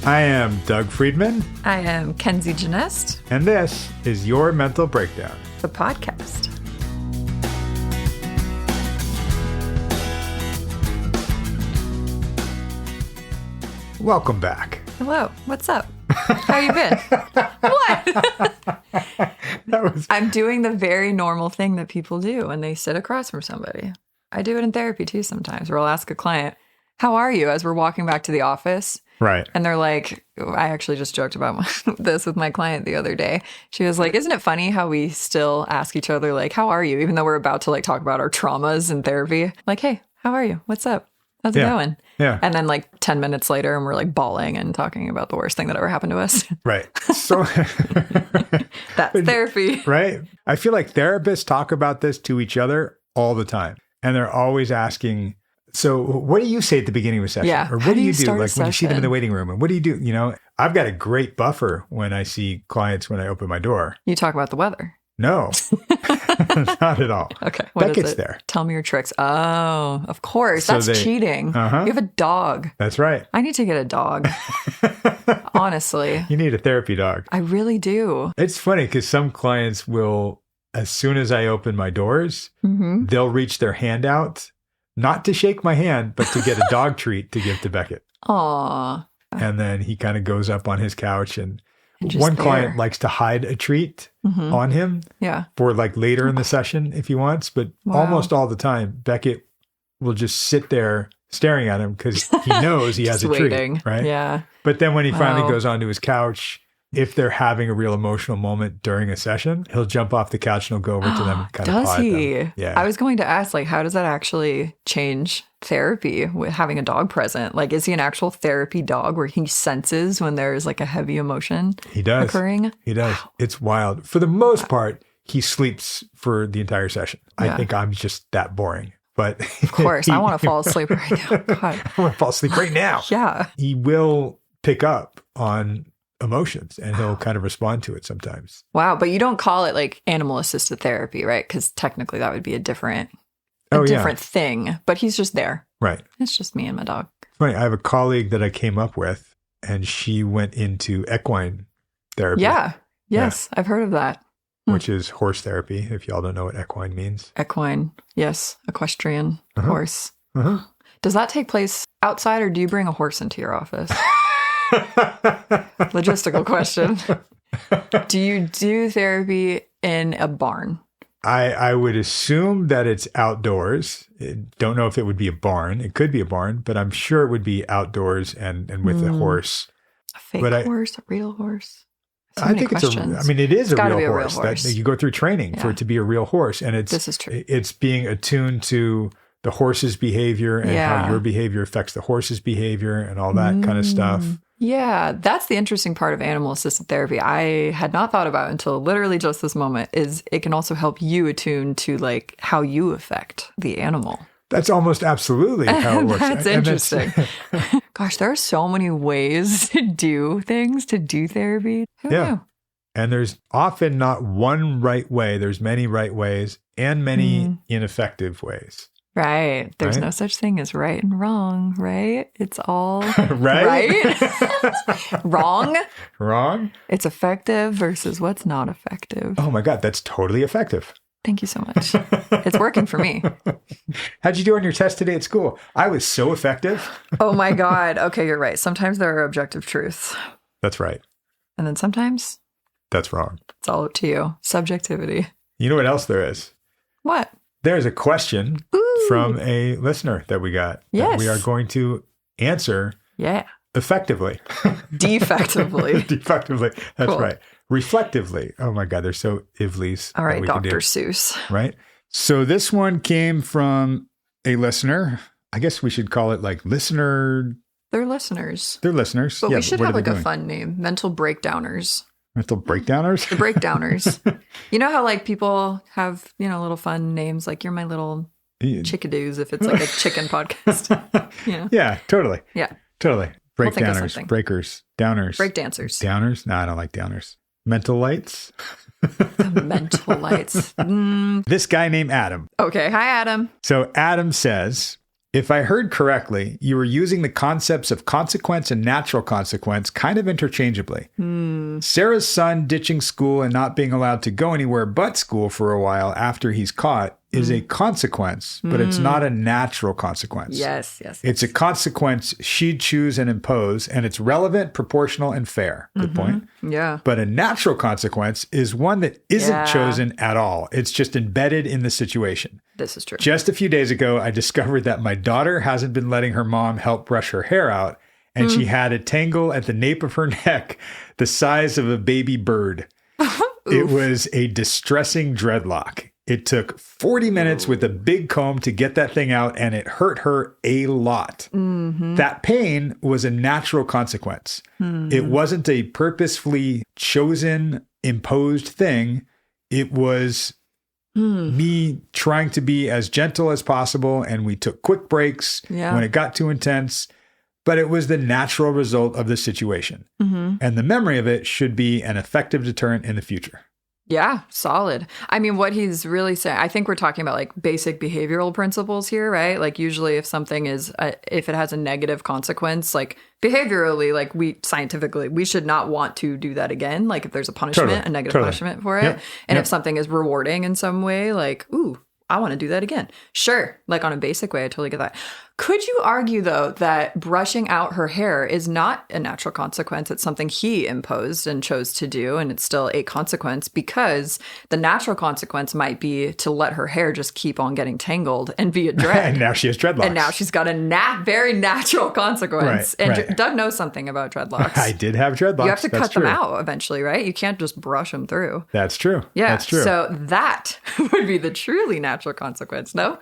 I am Doug Friedman. I am Kenzie Janest. And this is Your Mental Breakdown, the podcast. Welcome back. Hello. What's up? How you been? What? I'm doing the very normal thing that people do when they sit across from somebody. I do it in therapy too sometimes, where I'll ask a client, how are you, as we're walking back to the office? Right. And they're like, I actually just joked about this with my client the other day. She was like, isn't it funny how we still ask each other, like, how are you? Even though we're about to like talk about our traumas in therapy. Like, hey, how are you? What's up? How's it going? Yeah. And then like 10 minutes later, and we're like bawling and talking about the worst thing that ever happened to us. Right. So that's therapy. Right. I feel like therapists talk about this to each other all the time. And they're always asking, so what do you say at the beginning of a session? Yeah. Or what do you do? Like when you see them in the waiting room? And what do you do? You know, I've got a great buffer when I see clients when I open my door. You talk about the weather. No, not at all. Okay. That gets there. Tell me your tricks. Oh, of course. So that's cheating. Uh-huh. You have a dog. That's right. I need to get a dog. Honestly. You need a therapy dog. I really do. It's funny because some clients will, as soon as I open my doors, they'll reach their hand out, not to shake my hand, but to get a dog treat to give to Beckett. Aw. And then he kind of goes up on his couch, and one client likes to hide a treat on him for like later in the session if he wants. But almost all the time, Beckett will just sit there staring at him because he knows he has a treat, right? Yeah. But then when he finally goes onto his couch, if they're having a real emotional moment during a session, he'll jump off the couch and he'll go over to them and kind of Does paw he? at them. Yeah. I was going to ask, like, how does that actually change therapy with having a dog present? Like, is he an actual therapy dog where he senses when there's like a heavy emotion occurring? He does. Wow. It's wild. For the most part, he sleeps for the entire session. I think I'm just that boring. But of course, I want to fall asleep right now. God. I want to fall asleep right now. Yeah. He will pick up on emotions and he'll kind of respond to it sometimes. Wow. But you don't call it like animal assisted therapy, right? Because technically that would be a different thing. But he's just there. Right. It's just me and my dog. Funny. I have a colleague that I came up with and she went into equine therapy. Yeah. Yes. I've heard of that. Which is horse therapy, if y'all don't know what equine means. Equine. Yes. Equestrian horse. Does that take place outside or do you bring a horse into your office? Logistical question. Do you do therapy in a barn? I would assume that it's outdoors. Don't know if it would be a barn. It could be a barn, but I'm sure it would be outdoors and with a horse. A fake horse? A real horse? I think it is a real horse. That you go through training for it to be a real horse. And this is true. It's being attuned to the horse's behavior and how your behavior affects the horse's behavior and all that kind of stuff. Yeah, that's the interesting part of animal-assisted therapy. I had not thought about until literally just this moment, is it can also help you attune to like how you affect the animal. That's almost absolutely how it works. That's interesting. Gosh, there are so many ways to do things, to do therapy. Who knew? And there's often not one right way. There's many right ways and many ineffective ways. Right. There's no such thing as right and wrong, right? It's all right. Wrong. It's effective versus what's not effective. Oh my God, that's totally effective. Thank you so much. It's working for me. How'd you do on your test today at school? I was so effective. Oh my God. Okay, you're right. Sometimes there are objective truths. That's right. And then sometimes that's wrong. It's all up to you. Subjectivity. You know what else there is? What? There's a question from a listener that we got. Yes. That we are going to answer effectively. Defectively. Defectively. That's right. Reflectively. Oh my God, they're so ivlies. All right, Dr. Seuss. Right? So this one came from a listener. I guess we should call it like listener. They're listeners. They're listeners. But we should have like a fun name. Mental Breakdowners. Mental Breakdowners? The Breakdowners. You know how like people have, little fun names, like you're my little chickadoos if it's like a chicken podcast. Yeah, totally. Yeah. Totally. Breakdowners, breakers, downers. Breakdancers. Downers? No, I don't like downers. Mental lights? The mental lights. This guy named Adam. Okay. Hi, Adam. So Adam says, If I heard correctly, you were using the concepts of consequence and natural consequence kind of interchangeably. Sarah's son ditching school and not being allowed to go anywhere but school for a while after he's caught is a consequence, but it's not a natural consequence. Yes. It's a consequence she'd choose and impose, and it's relevant, proportional, and fair. Good point. Yeah. But a natural consequence is one that isn't chosen at all. It's just embedded in the situation. This is true. Just a few days ago, I discovered that my daughter hasn't been letting her mom help brush her hair out, and she had a tangle at the nape of her neck the size of a baby bird. It was a distressing dreadlock. It took 40 minutes with a big comb to get that thing out, and it hurt her a lot. That pain was a natural consequence. It wasn't a purposefully chosen, imposed thing. It was me trying to be as gentle as possible, and we took quick breaks when it got too intense. But it was the natural result of the situation. And the memory of it should be an effective deterrent in the future. Yeah, solid. I mean, what he's really saying, I think we're talking about like basic behavioral principles here, right? Like usually if something is, if it has a negative consequence, like behaviorally, like scientifically, we should not want to do that again. Like if there's a punishment, a negative punishment for it. And if something is rewarding in some way, like, ooh, I want to do that again. Sure. Like on a basic way, I totally get that. Could you argue, though, that brushing out her hair is not a natural consequence? It's something he imposed and chose to do, and it's still a consequence because the natural consequence might be to let her hair just keep on getting tangled and be a dread. And now she has dreadlocks. And now she's got a very natural consequence. Doug knows something about dreadlocks. I did have dreadlocks. You have to cut them out eventually, right? You can't just brush them through. That's true. Yeah. That's true. So that would be the truly natural consequence, no?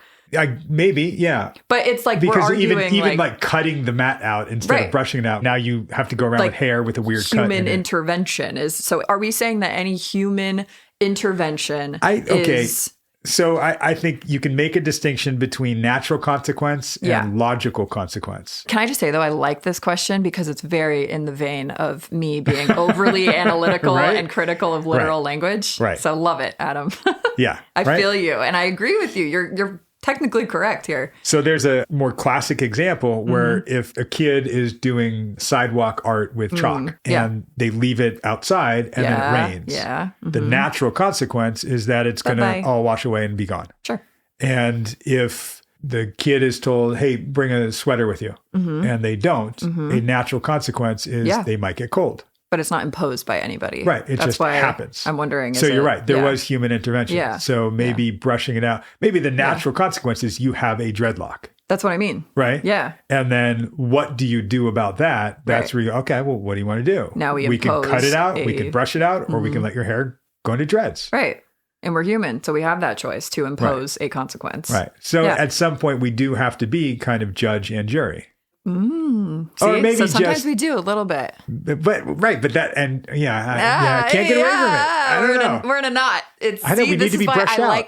Maybe, yeah. But it's like because we're arguing even like cutting the mat out instead of brushing it out. Now you have to go around with hair with a weird cut. Human intervention is so. Are we saying that any human intervention is? So I think you can make a distinction between natural consequence and logical consequence. Can I just say, though, I like this question because it's very in the vein of me being overly analytical and critical of literal language. Right. So love it, Adam. Yeah. I feel you. And I agree with you. You're technically correct here. So there's a more classic example where if a kid is doing sidewalk art with chalk and they leave it outside and then it rains, the natural consequence is that it's going to all wash away and be gone. Sure. And if the kid is told, hey, bring a sweater with you, and they don't, a natural consequence is they might get cold. But it's not imposed by anybody. Right. It just happens. I'm wondering. So you're right. There was human intervention. Yeah. So maybe brushing it out. Maybe the natural consequence is you have a dreadlock. That's what I mean. Right? Yeah. And then what do you do about that? That's where you go, okay, well, what do you want to do? Now we can cut it out, we can brush it out, or we can let your hair go into dreads. Right. And we're human. So we have that choice to impose a consequence. Right. So at some point, we do have to be kind of judge and jury. See? Or maybe so sometimes we do a little bit. But that, and I can't get away from it. I don't know. We're in a knot. I know we need to be brushed out.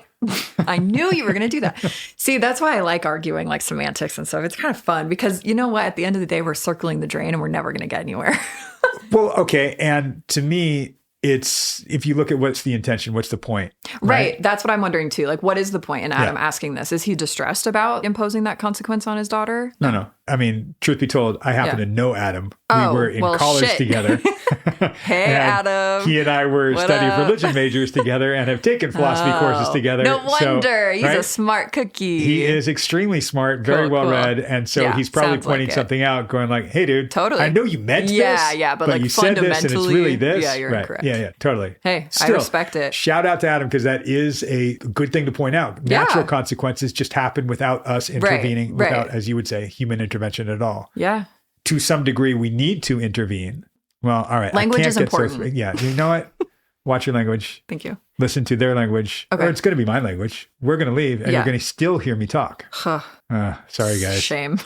I knew you were going to do that. See, that's why I like arguing like semantics and stuff. It's kind of fun because you know what? At the end of the day, we're circling the drain and we're never going to get anywhere. Well, okay. And to me, it's, if you look at what's the intention, what's the point? Right. That's what I'm wondering too. Like, what is the point in Adam asking this? Is he distressed about imposing that consequence on his daughter? No. I mean, truth be told, I happen to know Adam. We were in college together. Hey, Adam. He and I were studying religion majors together and have taken philosophy courses together. No wonder. He's a smart cookie. He is extremely smart, very well read. And so he's probably pointing something out, going like, hey, dude, I know you meant this. Yeah, but like you said this and it's really this. Yeah, you're correct. Yeah, totally. Hey, I respect it. Shout out to Adam because that is a good thing to point out. Natural consequences just happen without us intervening, without, as you would say, human intervention at all. Yeah. To some degree, we need to intervene. Well, all right. Language is important. Yeah. You know what? Watch your language. Thank you. Listen to their language. Okay. Or it's going to be my language. We're going to leave and you're going to still hear me talk. Sorry, guys. Shame.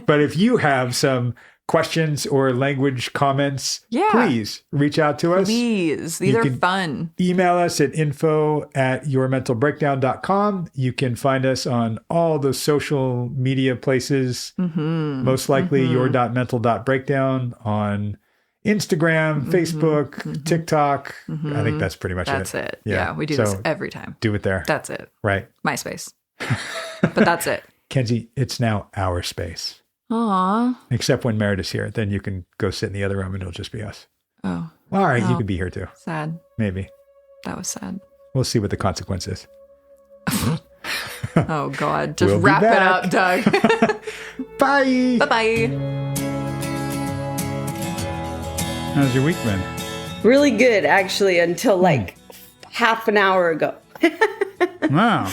But if you have some questions or language comments, please reach out to us. Please. These are fun. Email us at info@yourmentalbreakdown.com. You can find us on all the social media places, most likely your.mental.breakdown on Instagram, Facebook, TikTok. I think that's pretty much it. That's it. Yeah, we do this every time. Do it there. That's it. Right. MySpace. But that's it. Kenzie, it's now our space. Aw. Except when Meredith's here. Then you can go sit in the other room and it'll just be us. Oh. All right, you could be here too. Sad. Maybe. That was sad. We'll see what the consequence is. Oh, God. Just wrap it up, Doug. Bye. Bye-bye. How's your week been? Really good, actually, until like half an hour ago. Wow.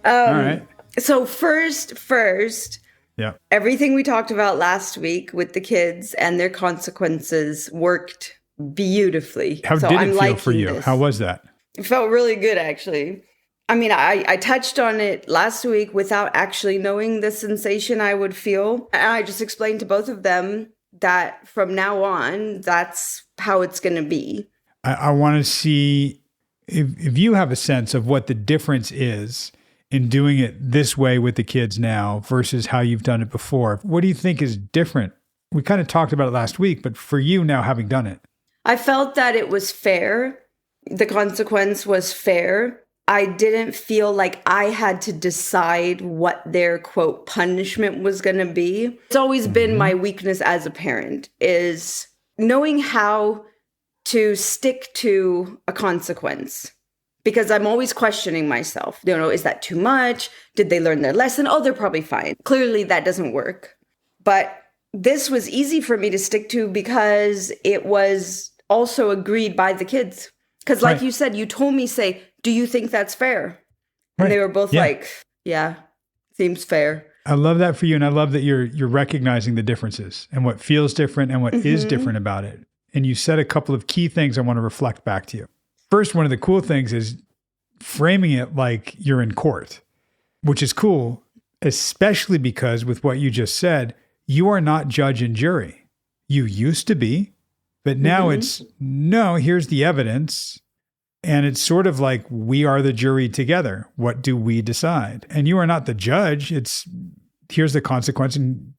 All right. So first, yeah, everything we talked about last week with the kids and their consequences worked beautifully. How did it feel for you? How was that? It felt really good, actually. I mean, I touched on it last week without actually knowing the sensation I would feel. And I just explained to both of them that from now on, that's how it's going to be. I want to see if you have a sense of what the difference is in doing it this way with the kids now versus how you've done it before. What do you think is different? We kind of talked about it last week, but for you now having done it. I felt that it was fair. The consequence was fair. I didn't feel like I had to decide what their, quote, punishment was going to be. It's always been my weakness as a parent, is knowing how to stick to a consequence. Because I'm always questioning myself. You know, is that too much? Did they learn their lesson? Oh, they're probably fine. Clearly, that doesn't work. But this was easy for me to stick to because it was also agreed by the kids. Because like you said, you told me, do you think that's fair? And they were both like, yeah, seems fair. I love that for you. And I love that you're recognizing the differences and what feels different and what is different about it. And you said a couple of key things I want to reflect back to you. First, one of the cool things is framing it like you're in court, which is cool, especially because with what you just said, you are not judge and jury. You used to be, but now it's, no, here's the evidence. And it's sort of like we are the jury together. What do we decide? And you are not the judge. It's here's the consequence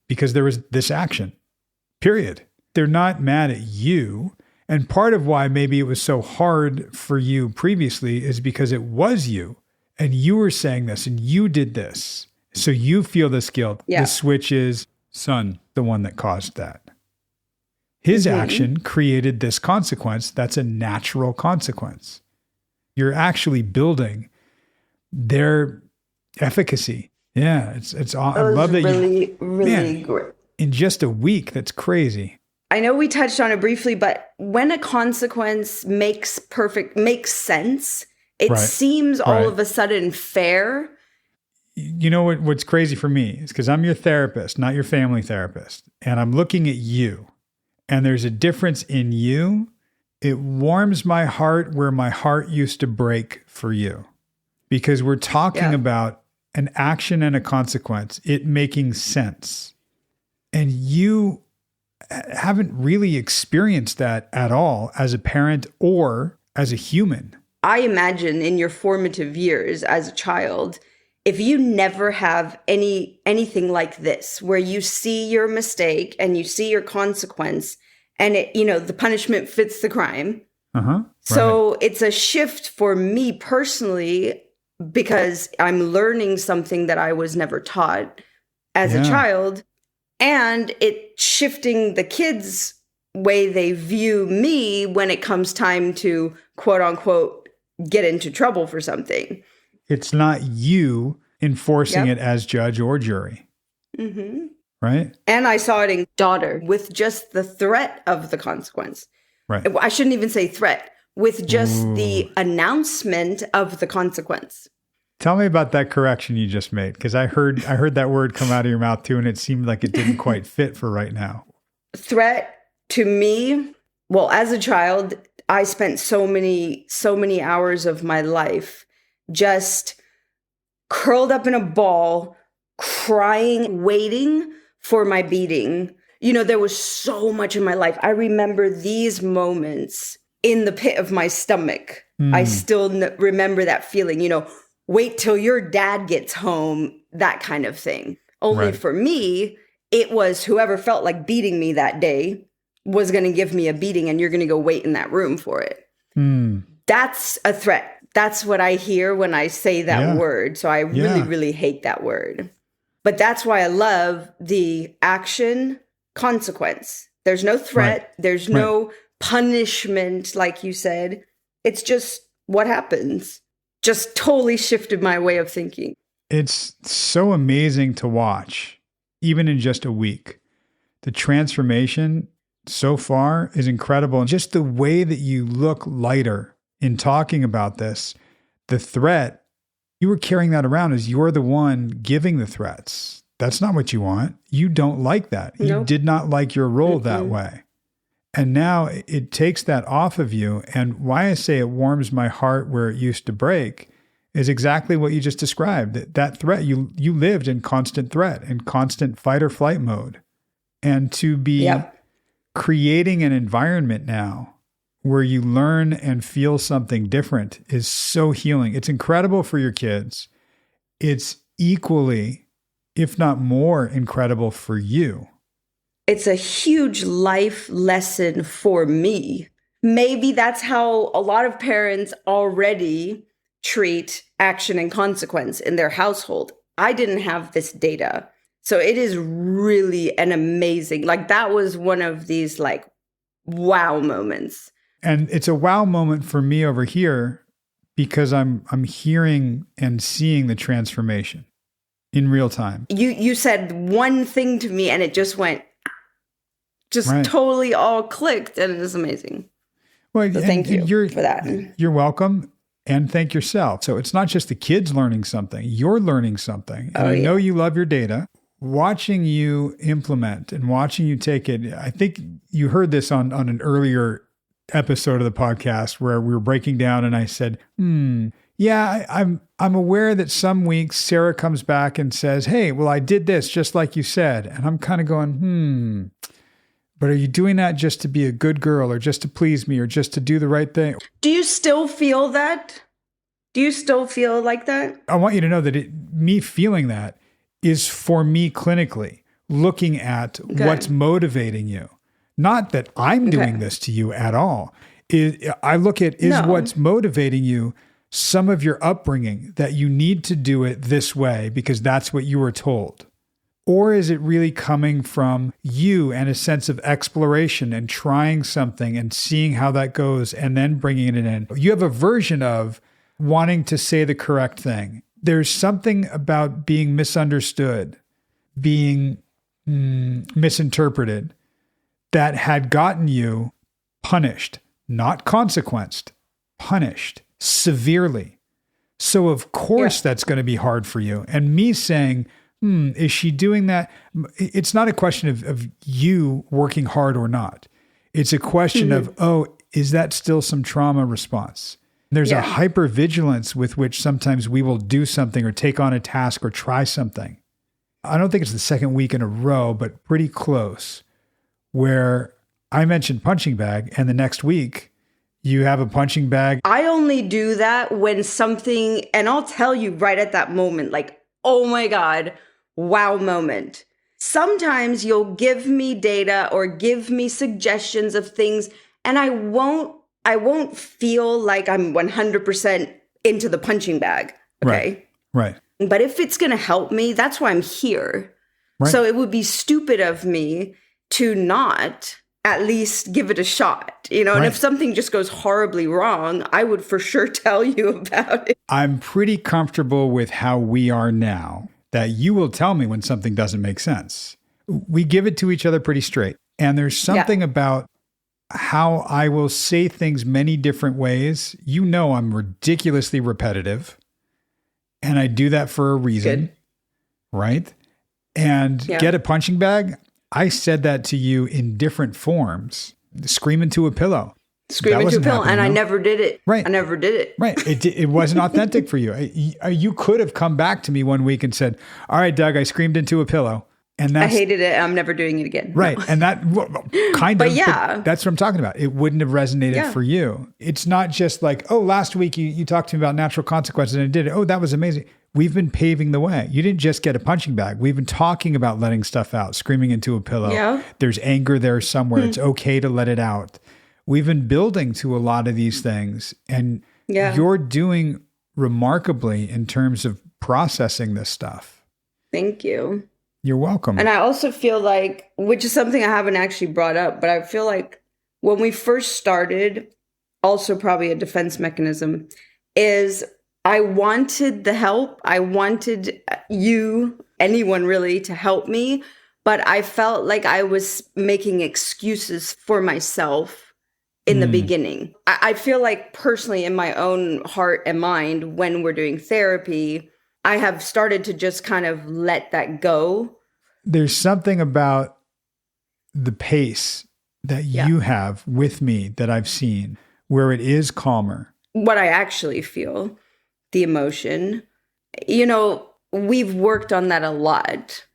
because there was this action, period. They're not mad at you. And part of why maybe it was so hard for you previously is because it was you and you were saying this and you did this. So you feel this guilt. Yeah. The switch is son, the one that caused that. His action created this consequence. That's a natural consequence. You're actually building their efficacy. Yeah, it's I love that really great. In just a week, that's crazy. I know we touched on it briefly, but when a consequence makes sense, it seems all of a sudden fair. You know what's crazy for me is because I'm your therapist, not your family therapist. And I'm looking at you and there's a difference in you. It warms my heart where my heart used to break for you because we're talking about an action and a consequence, it making sense. And you haven't really experienced that at all as a parent or as a human. I imagine in your formative years as a child, if you never have anything like this, where you see your mistake and you see your consequence and it, the punishment fits the crime. So it's a shift for me personally because I'm learning something that I was never taught as a child. And it shifting the kids' way they view me when it comes time to, quote unquote, get into trouble for something. It's not you enforcing it as judge or jury. Right? And I saw it in daughter with just the threat of the consequence. Right. I shouldn't even say threat, with just the announcement of the consequence. Tell me about that correction you just made, because I heard that word come out of your mouth too, and it seemed like it didn't quite fit for right now. Threat to me, well, as a child, I spent so many hours of my life just curled up in a ball, crying, waiting for my beating. There was so much in my life. I remember these moments in the pit of my stomach. I still remember that feeling, wait till your dad gets home, that kind of thing. Only for me, it was whoever felt like beating me that day was going to give me a beating and you're going to go wait in that room for it. That's a threat. That's what I hear when I say that word. So I really, really hate that word. But that's why I love the action consequence. There's no threat. Right. There's no punishment, like you said. It's just what happens. Just totally shifted my way of thinking. It's so amazing to watch, even in just a week. The transformation so far is incredible. And just the way that you look lighter in talking about this, the threat, you were carrying that around as you're the one giving the threats. That's not what you want. You don't like that. Nope. You did not like your role that way. And now it takes that off of you. And why I say it warms my heart where it used to break is exactly what you just described. That threat, you lived in constant threat and constant fight or flight mode. And to be creating an environment now where you learn and feel something different is so healing. It's incredible for your kids. It's equally, if not more, incredible for you. It's a huge life lesson for me. Maybe that's how a lot of parents already treat action and consequence in their household. I didn't have this data. So it is really an amazing, like that was one of these like wow moments. And it's a wow moment for me over here because I'm hearing and seeing the transformation in real time. You said one thing to me and it just went, totally all clicked, and it is amazing. Well, so thank you for that. You're welcome. And thank yourself. So it's not just the kids learning something, you're learning something. And I know you love your data. Watching you implement and watching you take it, I think you heard this on an earlier episode of the podcast where we were breaking down and I said, I'm aware that some weeks Sarah comes back and says, hey, well, I did this just like you said. And I'm kind of going, but are you doing that just to be a good girl or just to please me or just to do the right thing? Do you still feel that? Do you still feel like that? I want you to know that me feeling that is for me clinically, looking at what's motivating you. Not that I'm doing this to you at all. I look at what's motivating you some of your upbringing, that you need to do it this way because that's what you were told. Or is it really coming from you and a sense of exploration and trying something and seeing how that goes and then bringing it in? You have a version of wanting to say the correct thing. There's something about being misunderstood, being misinterpreted, that had gotten you punished, not consequenced, punished severely. So of course that's going to be hard for you. And me saying, is she doing that? It's not a question of you working hard or not. It's a question of, is that still some trauma response? There's a hypervigilance with which sometimes we will do something or take on a task or try something. I don't think it's the second week in a row, but pretty close, where I mentioned punching bag and the next week you have a punching bag. I only do that when something, and I'll tell you right at that moment, like, oh my God, wow moment. Sometimes you'll give me data or give me suggestions of things and I won't feel like I'm 100% into the punching bag. Okay. Right. But if it's going to help me, that's why I'm here. Right. So it would be stupid of me to not at least give it a shot, you know, and if something just goes horribly wrong, I would for sure tell you about it. I'm pretty comfortable with how we are now, that you will tell me when something doesn't make sense. We give it to each other pretty straight. And there's something about how I will say things many different ways. You know, I'm ridiculously repetitive and I do that for a reason, right? And get a punching bag. I said that to you in different forms. Scream into a pillow. Scream into a pillow, and I never did it. Right. I never did it. Right. It wasn't authentic for you. You could have come back to me one week and said, all right, Doug, I screamed into a pillow. And I hated it. I'm never doing it again. Right. No. And that kind of, but that's what I'm talking about. It wouldn't have resonated for you. It's not just like, oh, last week you talked to me about natural consequences and I did it. Oh, that was amazing. We've been paving the way. You didn't just get a punching bag. We've been talking about letting stuff out, screaming into a pillow. Yeah. There's anger there somewhere. It's okay to let it out. We've been building to a lot of these things, and you're doing remarkably in terms of processing this stuff. Thank you. You're welcome. And I also feel like, which is something I haven't actually brought up, but I feel like when we first started, also probably a defense mechanism, is I wanted the help. I wanted you, anyone really, to help me. But I felt like I was making excuses for myself in the beginning. I feel like personally in my own heart and mind, when we're doing therapy, I have started to just kind of let that go. There's something about the pace that you have with me that I've seen where it is calmer. What I actually feel, the emotion, you know, we've worked on that a lot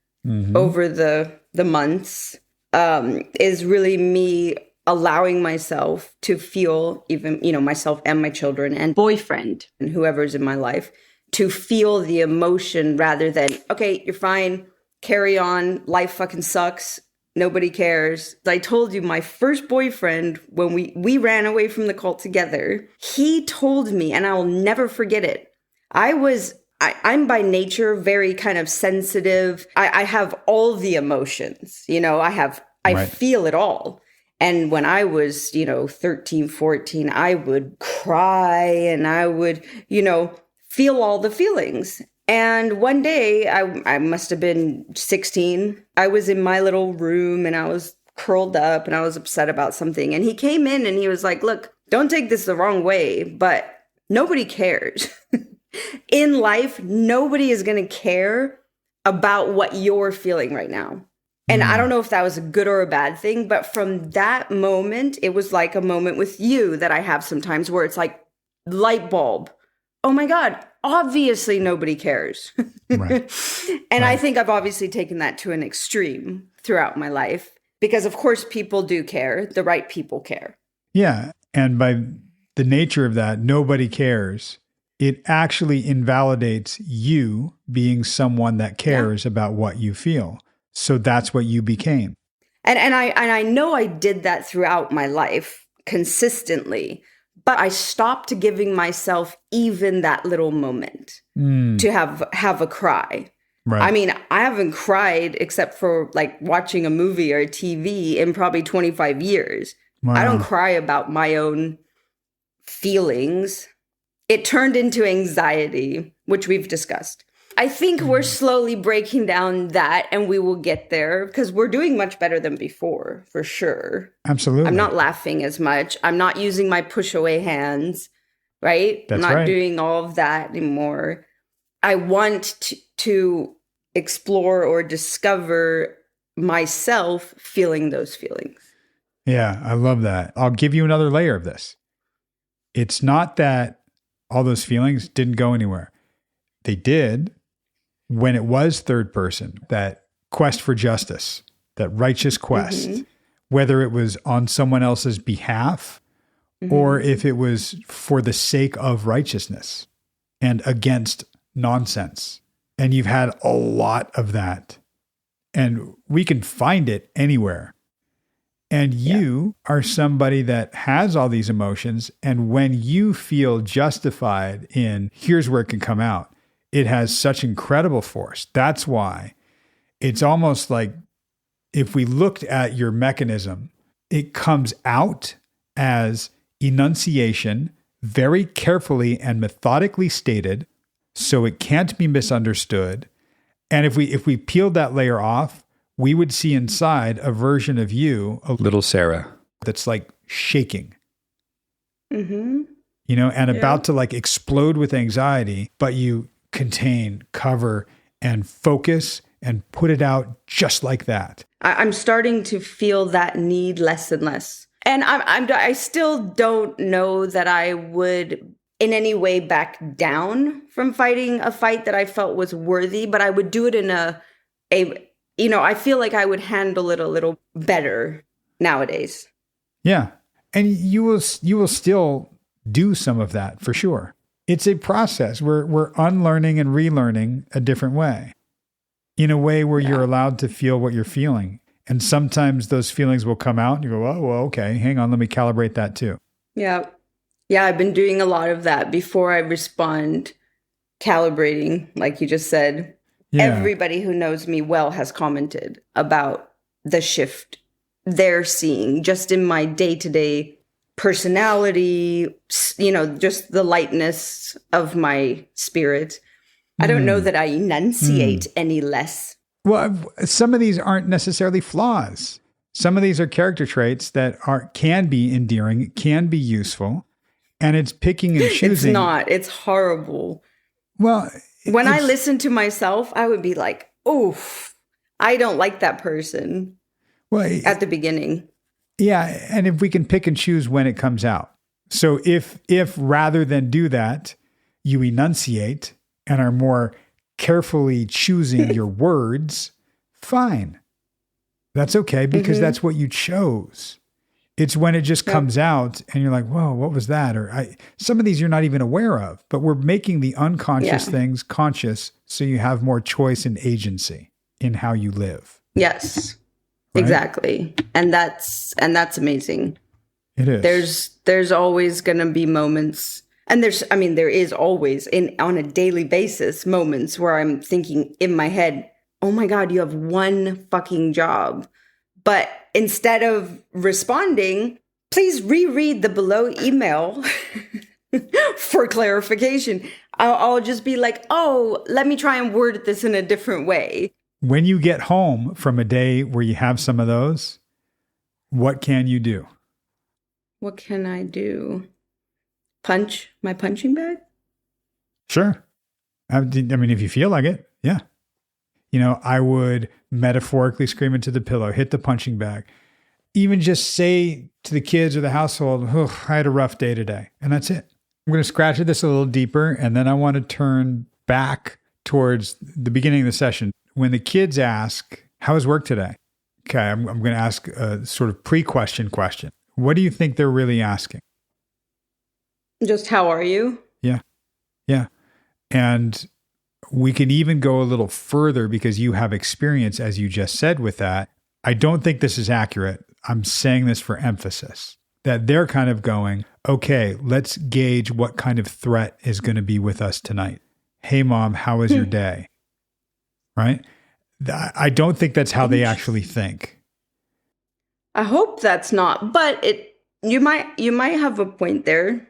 over the months, is really me allowing myself to feel, even, you know, myself and my children and boyfriend and whoever's in my life, to feel the emotion rather than, okay, you're fine, carry on, life fucking sucks, nobody cares. I told you, my first boyfriend, when we ran away from the cult together, he told me, and I will never forget it, I'm by nature very kind of sensitive. I have all the emotions, you know, I feel it all. And when I was, 13, 14, I would cry and I would, feel all the feelings. And one day, I must have been 16, I was in my little room and I was curled up and I was upset about something. And he came in and he was like, look, don't take this the wrong way, but nobody cares. In life, nobody is going to care about what you're feeling right now. And I don't know if that was a good or a bad thing, but from that moment, it was like a moment with you that I have sometimes where it's like light bulb. Oh my God, obviously nobody cares. Right. And I think I've obviously taken that to an extreme throughout my life because of course people do care. The right people care. Yeah. And by the nature of that, nobody cares. It actually invalidates you being someone that cares about what you feel. So that's what you became. And I know I did that throughout my life consistently, but I stopped giving myself even that little moment to have a cry. Right. I mean, I haven't cried except for like watching a movie or a TV in probably 25 years. Wow. I don't cry about my own feelings. It turned into anxiety, which we've discussed. I think we're slowly breaking down that and we will get there because we're doing much better than before, for sure. Absolutely. I'm not laughing as much. I'm not using my push away hands, right? That's I'm not right. doing all of that anymore. I want to explore or discover myself feeling those feelings. Yeah, I love that. I'll give you another layer of this. It's not that all those feelings didn't go anywhere. They did. When it was third person, that quest for justice, that righteous quest, whether it was on someone else's behalf or if it was for the sake of righteousness and against nonsense. And you've had a lot of that. And we can find it anywhere. And you are somebody that has all these emotions. And when you feel justified in here's where it can come out, it has such incredible force. That's why it's almost like if we looked at your mechanism, it comes out as enunciation, very carefully and methodically stated, so it can't be misunderstood. And if we peeled that layer off, we would see inside a version of you, a little Sarah, that's like shaking. And about to like explode with anxiety, but you contain, cover, and focus and put it out just like that. I'm starting to feel that need less and less. And I still don't know that I would in any way back down from fighting a fight that I felt was worthy, but I would do it in I feel like I would handle it a little better nowadays. Yeah. And you will still do some of that for sure. It's a process. We're unlearning and relearning a different way, in a way where you're allowed to feel what you're feeling. And sometimes those feelings will come out and you go, oh, well, okay, hang on, let me calibrate that too. Yeah. Yeah, I've been doing a lot of that before I respond, calibrating, like you just said. Everybody who knows me well has commented about the shift they're seeing just in my day-to-day personality, just the lightness of my spirit. I don't know that I enunciate any less. Well, some of these aren't necessarily flaws. Some of these are character traits that can be endearing, can be useful, and it's picking and choosing. It's not. It's horrible. Well, when I listen to myself, I would be like, oof, I don't like that person. Well, at the beginning. Yeah, and if we can pick and choose when it comes out. So if rather than do that, you enunciate and are more carefully choosing your words, fine. That's okay, because that's what you chose. It's when it just comes out and you're like, whoa, what was that? Or some of these you're not even aware of, but we're making the unconscious things conscious so you have more choice and agency in how you live. Yes, right? Exactly. And that's amazing. It is. There's always going to be moments, and there is always on a daily basis moments where I'm thinking in my head, oh my God, you have one fucking job. But instead of responding, please reread the below email for clarification. I'll just be like, oh, let me try and word this in a different way. When you get home from a day where you have some of those, what can you do? What can I do? Punch my punching bag? Sure. I mean, if you feel like it, yeah. I would metaphorically scream into the pillow, hit the punching bag. Even just say to the kids or the household, oh, I had a rough day today. And that's it. I'm going to scratch at this a little deeper. And then I want to turn back towards the beginning of the session. When the kids ask, how was work today? Okay, I'm going to ask a sort of pre-question question. What do you think they're really asking? Just how are you? Yeah. And we can even go a little further because you have experience, as you just said, with that. I don't think this is accurate. I'm saying this for emphasis, that they're kind of going, okay, let's gauge what kind of threat is going to be with us tonight. Hey, Mom, how was your day? Right? I don't think that's how they actually think. I hope that's not, but you might have a point there.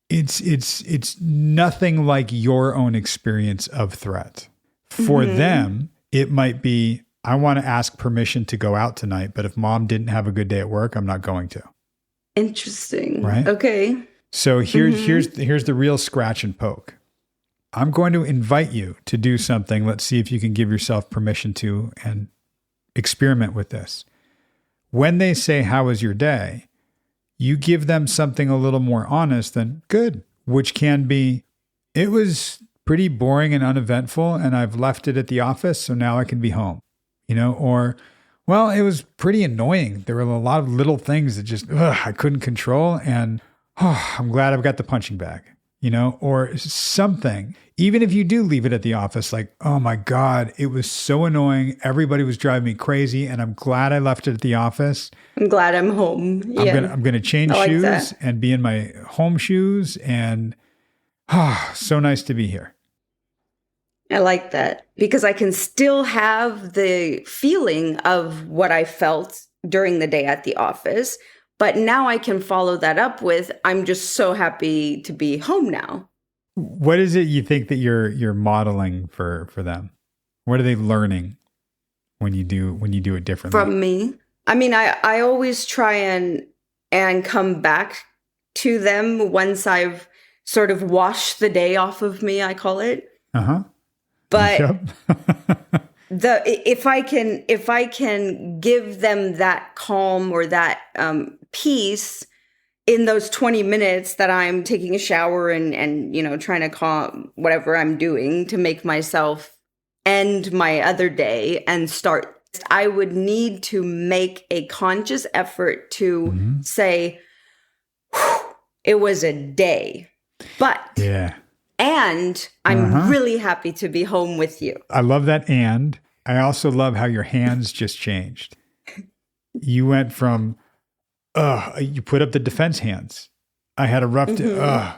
It's nothing like your own experience of threat. For them, it might be, I want to ask permission to go out tonight, but if Mom didn't have a good day at work, I'm not going to. Interesting. Right? Okay. So here's the real scratch and poke. I'm going to invite you to do something. Let's see if you can give yourself permission to and experiment with this. When they say, how was your day? You give them something a little more honest than good, which can be, it was pretty boring and uneventful, and I've left it at the office, so now I can be home. Or, well, it was pretty annoying. There were a lot of little things that just, I couldn't control, and I'm glad I've got the punching bag. Or something. Even if you do leave it at the office, like, oh my God, it was so annoying. Everybody was driving me crazy, and I'm glad I left it at the office. I'm glad I'm home. Yeah. I'm gonna change shoes and be in my home shoes, and so nice to be here. I like that because I can still have the feeling of what I felt during the day at the office. But now I can follow that up with, I'm just so happy to be home now. What is it you think that you're modeling for them? What are they learning when you do it differently? From me? I mean, I always try and come back to them once I've sort of washed the day off of me, I call it. Uh-huh. But if I can give them that calm or that peace in those 20 minutes that I'm taking a shower and trying to calm whatever I'm doing to make myself end my other day and start, I would need to make a conscious effort to say, it was a day, but and I'm really happy to be home with you. I love that. And I also love how your hands just changed. You went from, you put up the defense hands. I had a rough day,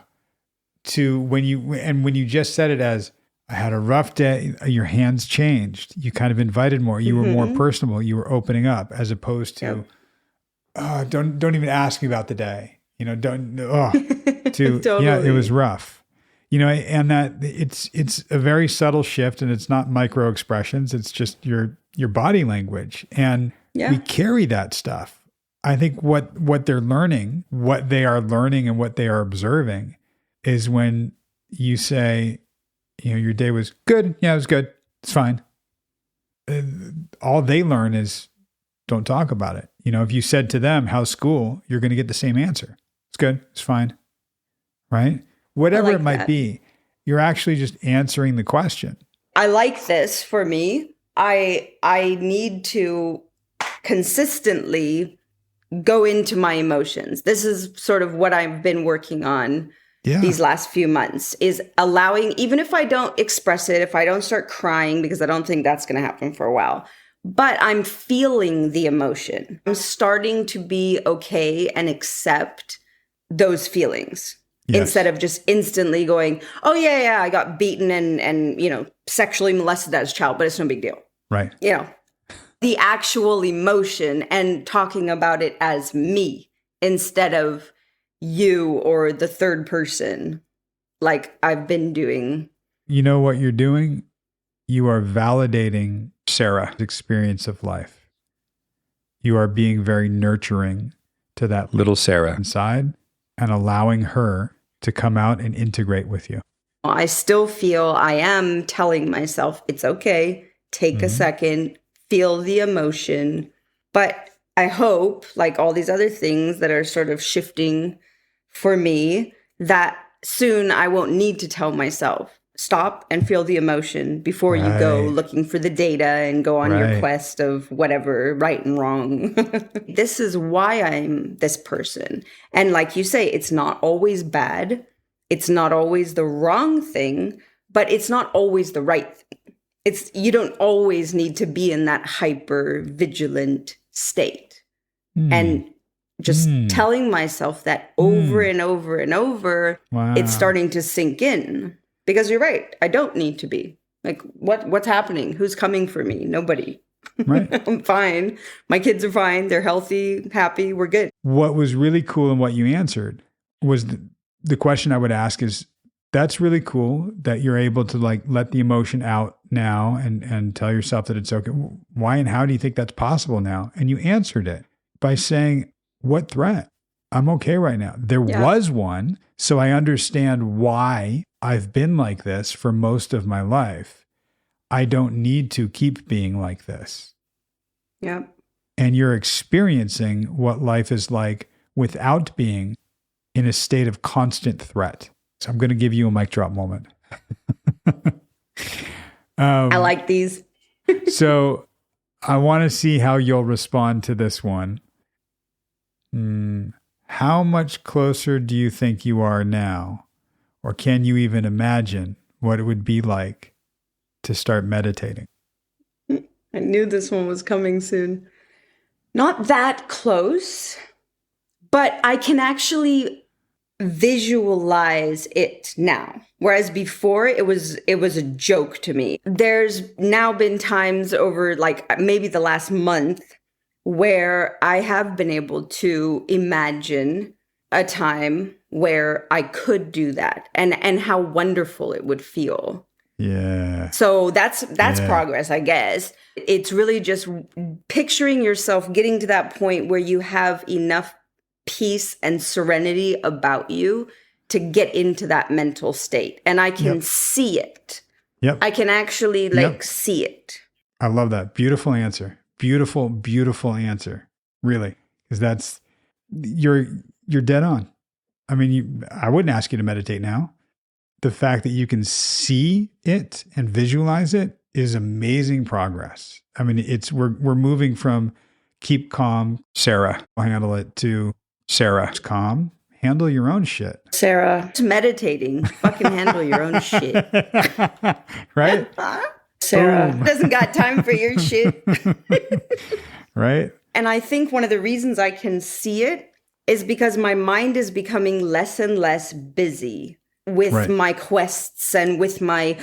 to when you just said it as, I had a rough day. Your hands changed. You kind of invited more. You were more personable. You were opening up as opposed to, don't even ask me about the day. Totally. Yeah, it was rough. And that it's a very subtle shift, and it's not micro expressions. It's just your body language. And we carry that stuff. I think what they're learning, what they are learning and what they are observing is when you say, your day was good. Yeah, it was good. It's fine. All they learn is don't talk about it. If you said to them, how's school? You're going to get the same answer. It's good. It's fine. Right? Whatever it might be, you're actually just answering the question. I like this for me. I need to consistently go into my emotions. This is sort of what I've been working on these last few months, is allowing, even if I don't express it, if I don't start crying, because I don't think that's going to happen for a while, but I'm feeling the emotion. I'm starting to be okay and accept those feelings instead of just instantly going, oh yeah, I got beaten and sexually molested as a child, but it's no big deal. Right. The actual emotion and talking about it as me instead of you or the third person, like I've been doing. You know what you're doing? You are validating Sarah's experience of life. You are being very nurturing to that little Sarah inside and allowing her to come out and integrate with you. I still feel I am telling myself it's okay. Take a second, feel the emotion. But I hope, like all these other things that are sort of shifting for me, that soon I won't need to tell myself, stop and feel the emotion before you go looking for the data and go on your quest of whatever, right and wrong. This is why I'm this person. And like you say, it's not always bad. It's not always the wrong thing, but it's not always the right thing. You don't always need to be in that hyper vigilant state. And just telling myself that over and over and over, it's starting to sink in. Because you're right, I don't need to be. Like, what's happening? Who's coming for me? Nobody. Right. I'm fine. My kids are fine. They're healthy, happy. We're good. What was really cool in what you answered was the question I would ask is, that's really cool that you're able to like let the emotion out now and tell yourself that it's okay. Why and how do you think that's possible now? And you answered it by saying, what threat? I'm okay right now. There was one, so I understand why I've been like this for most of my life. I don't need to keep being like this. Yeah. And you're experiencing what life is like without being in a state of constant threat. So I'm going to give you a mic drop moment. I like these. So I want to see how you'll respond to this one. How much closer do you think you are now? Or can you even imagine what it would be like to start meditating? I knew this one was coming soon. Not that close, but I can actually visualize it now. Whereas before it was a joke to me. There's now been times over like maybe the last month where I have been able to imagine a time where I could do that and how wonderful it would feel. Yeah. So that's progress, I guess. It's really just picturing yourself getting to that point where you have enough peace and serenity about you to get into that mental state. And I can see it. Yep. I can actually see it. I love that. Beautiful answer. Beautiful, beautiful answer. Really. Because that's, you're dead on. I mean, I wouldn't ask you to meditate now. The fact that you can see it and visualize it is amazing progress. I mean, we're moving from keep calm, Sarah, I'll handle it, to Sarah's calm, handle your own shit. Sarah, it's meditating. Fucking handle your own shit. Right? Sarah doesn't got time for your shit. Right? And I think one of the reasons I can see it is because my mind is becoming less and less busy with my quests and with my,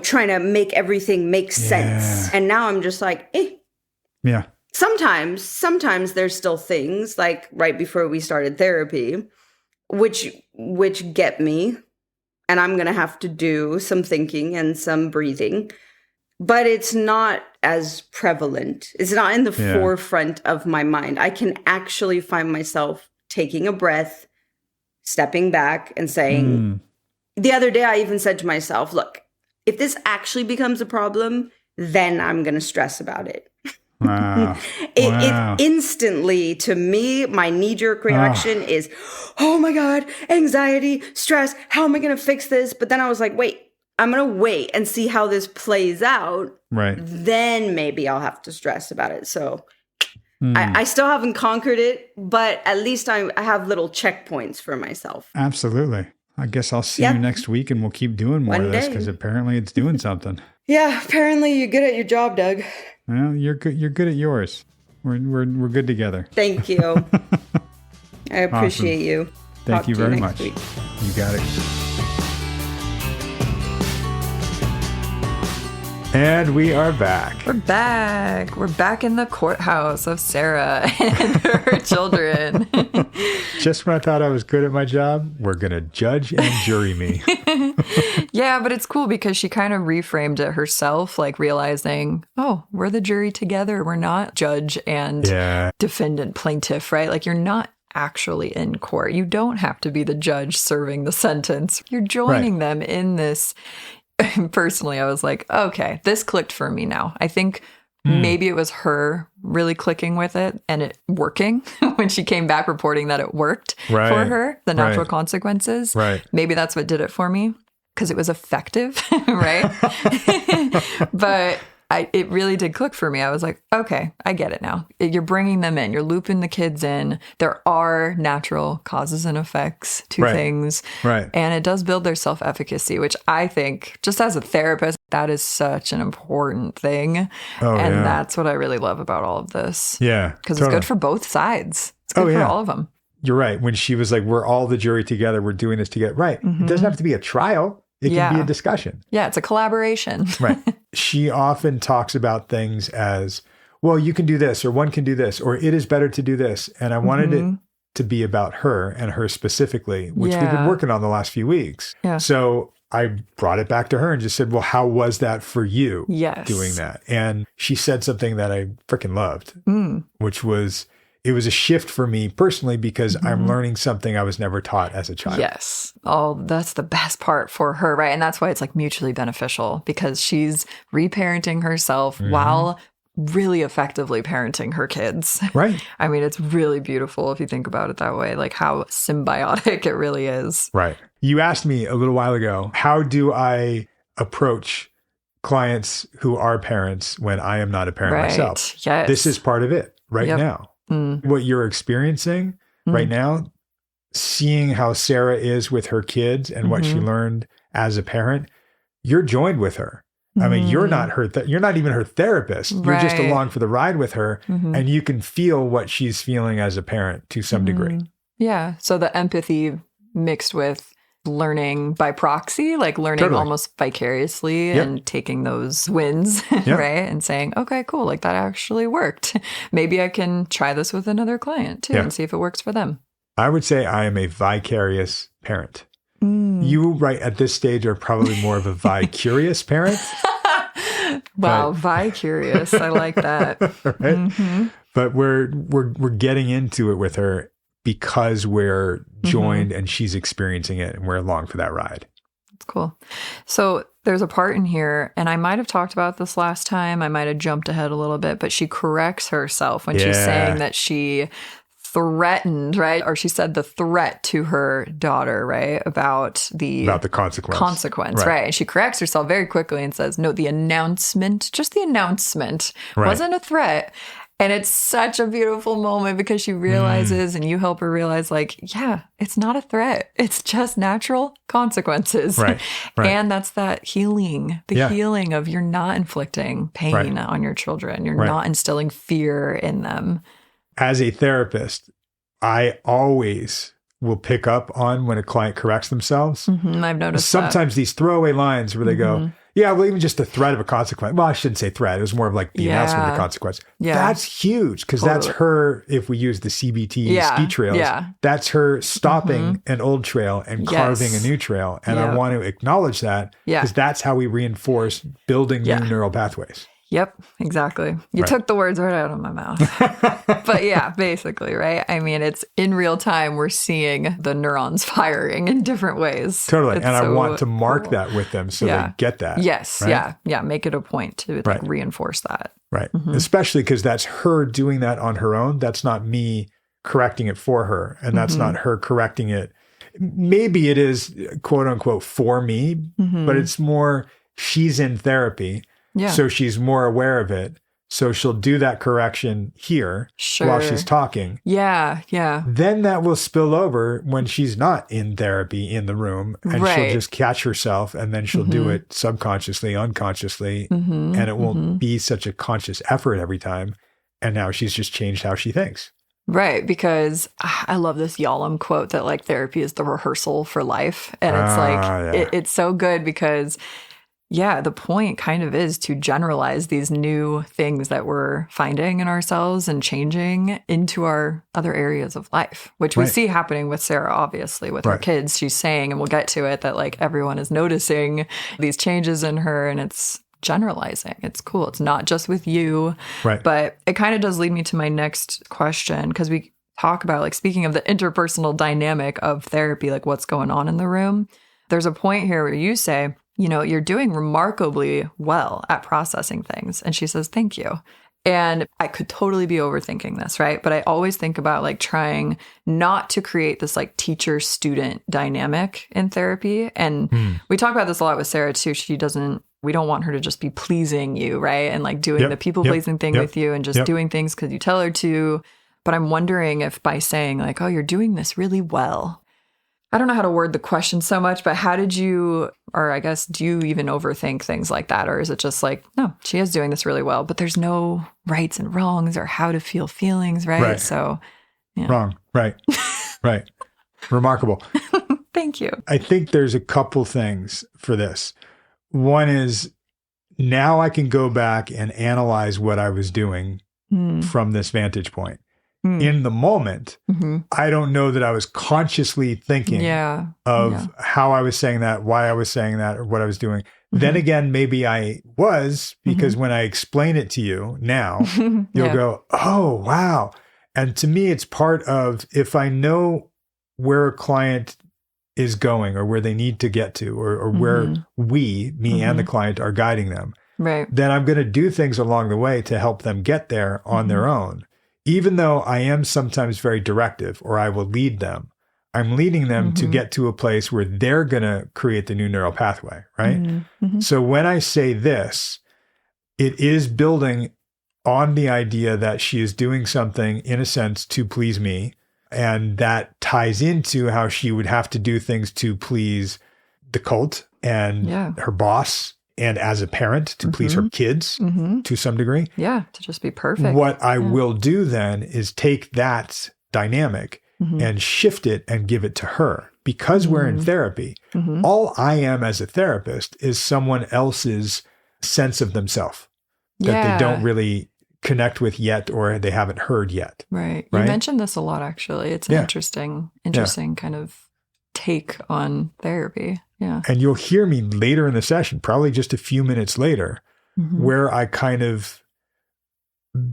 trying to make everything make sense. And now I'm just like, Yeah. Sometimes there's still things like right before we started therapy, which get me, and I'm going to have to do some thinking and some breathing, but it's not as prevalent. It's not in the forefront of my mind. I can actually find myself taking a breath, stepping back and saying, the other day I even said to myself, look, if this actually becomes a problem, then I'm going to stress about it. Wow. It instantly, to me, my knee-jerk reaction is, oh my God, anxiety, stress, how am I going to fix this? But then I was like, wait, I'm going to wait and see how this plays out. Right. Then maybe I'll have to stress about it. So I still haven't conquered it, but at least I have little checkpoints for myself. Absolutely. I guess I'll see you next week and we'll keep doing more of this because apparently it's doing something. Yeah, apparently you're good at your job, Doug. Well, you're good. You're good at yours. We're good together. Thank you. I appreciate you. Thank you very much. You got it. And we are back. We're back. We're back in the courthouse of Sarah and her children. Just when I thought I was good at my job, we're going to judge and jury me. Yeah, but it's cool because she kind of reframed it herself, like realizing, oh, we're the jury together. We're not judge and defendant plaintiff, right? Like you're not actually in court. You don't have to be the judge serving the sentence. You're joining them in this. Personally, I was like, okay, this clicked for me now. I think maybe it was her really clicking with it and it working when she came back reporting that it worked for her, the natural consequences. Right. Maybe that's what did it for me because it was effective, right? But it really did click for me. I was like, okay, I get it now. You're bringing them in. You're looping the kids in. There are natural causes and effects to things. Right. And it does build their self-efficacy, which I think, just as a therapist, that is such an important thing. And that's what I really love about all of this. Yeah. Because it's good for both sides. It's good for all of them. You're right. When she was like, we're all the jury together. We're doing this together. Right. It doesn't have to be a trial. It can be a discussion. Yeah, it's a collaboration. Right. She often talks about things as, well, you can do this, or one can do this, or it is better to do this. And I wanted it to be about her and her specifically, which we've been working on the last few weeks. Yeah. So I brought it back to her and just said, well, how was that for you doing that? And she said something that I freaking loved, which was, it was a shift for me personally because I'm learning something I was never taught as a child. Yes. Oh, that's the best part for her, right? And that's why it's like mutually beneficial because she's reparenting herself while really effectively parenting her kids. Right. I mean, it's really beautiful if you think about it that way, like how symbiotic it really is. Right. You asked me a little while ago, how do I approach clients who are parents when I am not a parent myself? Yes. This is part of it now. What you're experiencing right now, seeing how Sarah is with her kids and what she learned as a parent, you're joined with her. I mean, you're not her, you're not even her therapist. You're just along for the ride with her and you can feel what she's feeling as a parent to some degree. Yeah. So the empathy mixed with learning by proxy, like learning almost vicariously and taking those wins, right? And saying, okay, cool. Like that actually worked. Maybe I can try this with another client too and see if it works for them. I would say I am a vicarious parent. You right at this stage are probably more of a vicarious parent. Wow. Vicarious. I like that. Right? But we're getting into it with her because we're joined and she's experiencing it and we're along for that ride. That's cool. So there's a part in here, and I might have talked about this last time. I might have jumped ahead a little bit, but she corrects herself when she's saying that she threatened, right? Or she said the threat to her daughter, right? About the consequence, right? And she corrects herself very quickly and says, no, the announcement, just the announcement wasn't a threat. And it's such a beautiful moment because she realizes and you help her realize like, yeah, it's not a threat. It's just natural consequences. Right. And that's that healing, the healing of you're not inflicting pain on your children. You're not instilling fear in them. As a therapist, I always will pick up on when a client corrects themselves. I've noticed sometimes these throwaway lines where they go, yeah, well, even just the threat of a consequence. Well, I shouldn't say threat. It was more of like the announcement of the consequence. Yeah. That's huge because that's her, if we use the CBT ski trails, that's her stopping an old trail and carving a new trail. And I want to acknowledge that because that's how we reinforce building new neural pathways. Yep, exactly. You took the words right out of my mouth. But yeah, basically, right? I mean, it's in real time, we're seeing the neurons firing in different ways. Totally. And I want to mark that with them so they get that. Yes. Right? Yeah. Make it a point to like, reinforce that. Right. Especially because that's her doing that on her own. That's not me correcting it for her. And that's not her correcting it. Maybe it is, quote unquote, for me, but it's more she's in therapy. Yeah. So she's more aware of it. So she'll do that correction here while she's talking. Yeah. Then that will spill over when she's not in therapy in the room and she'll just catch herself and then she'll do it subconsciously, unconsciously, and it won't be such a conscious effort every time. And now she's just changed how she thinks. Right, because I love this Yalom quote that like therapy is the rehearsal for life. And it's like, it's so good because the point kind of is to generalize these new things that we're finding in ourselves and changing into our other areas of life, which we see happening with Sarah, obviously, with her kids. She's saying, and we'll get to it, that like everyone is noticing these changes in her and it's generalizing. It's cool. It's not just with you. Right. But it kind of does lead me to my next question because we talk about like speaking of the interpersonal dynamic of therapy, like what's going on in the room. There's a point here where you say, you know, you're doing remarkably well at processing things. And she says, thank you. And I could totally be overthinking this, right? But I always think about like trying not to create this like teacher-student dynamic in therapy. And we talk about this a lot with Sarah too. We don't want her to just be pleasing you, right? And like doing the people-pleasing thing with you and just doing things because you tell her to. But I'm wondering if by saying like, oh, you're doing this really well. I don't know how to word the question so much, but how did you, or I guess, do you even overthink things like that? Or is it just like, no, she is doing this really well, but there's no rights and wrongs or how to feel feelings, right? So, wrong, right. Remarkable. Thank you. I think there's a couple things for this. One is now I can go back and analyze what I was doing from this vantage point. In the moment, I don't know that I was consciously thinking of how I was saying that, why I was saying that, or what I was doing. Then again, maybe I was, because when I explain it to you now, you'll go, oh, wow. And to me, it's part of, if I know where a client is going or where they need to get to, or where me and the client are guiding them, then I'm going to do things along the way to help them get there on their own. Even though I am sometimes very directive or I will lead them, I'm leading them to get to a place where they're going to create the new neural pathway, right? So when I say this, it is building on the idea that she is doing something, in a sense, to please me. And that ties into how she would have to do things to please the cult and her boss. And as a parent, to please her kids to some degree. Yeah, to just be perfect. What I will do then is take that dynamic and shift it and give it to her. Because we're in therapy, all I am as a therapist is someone else's sense of themselves that they don't really connect with yet or they haven't heard yet. Right. You mentioned this a lot, actually. It's an interesting kind of take on therapy. Yeah. And you'll hear me later in the session, probably just a few minutes later, where I kind of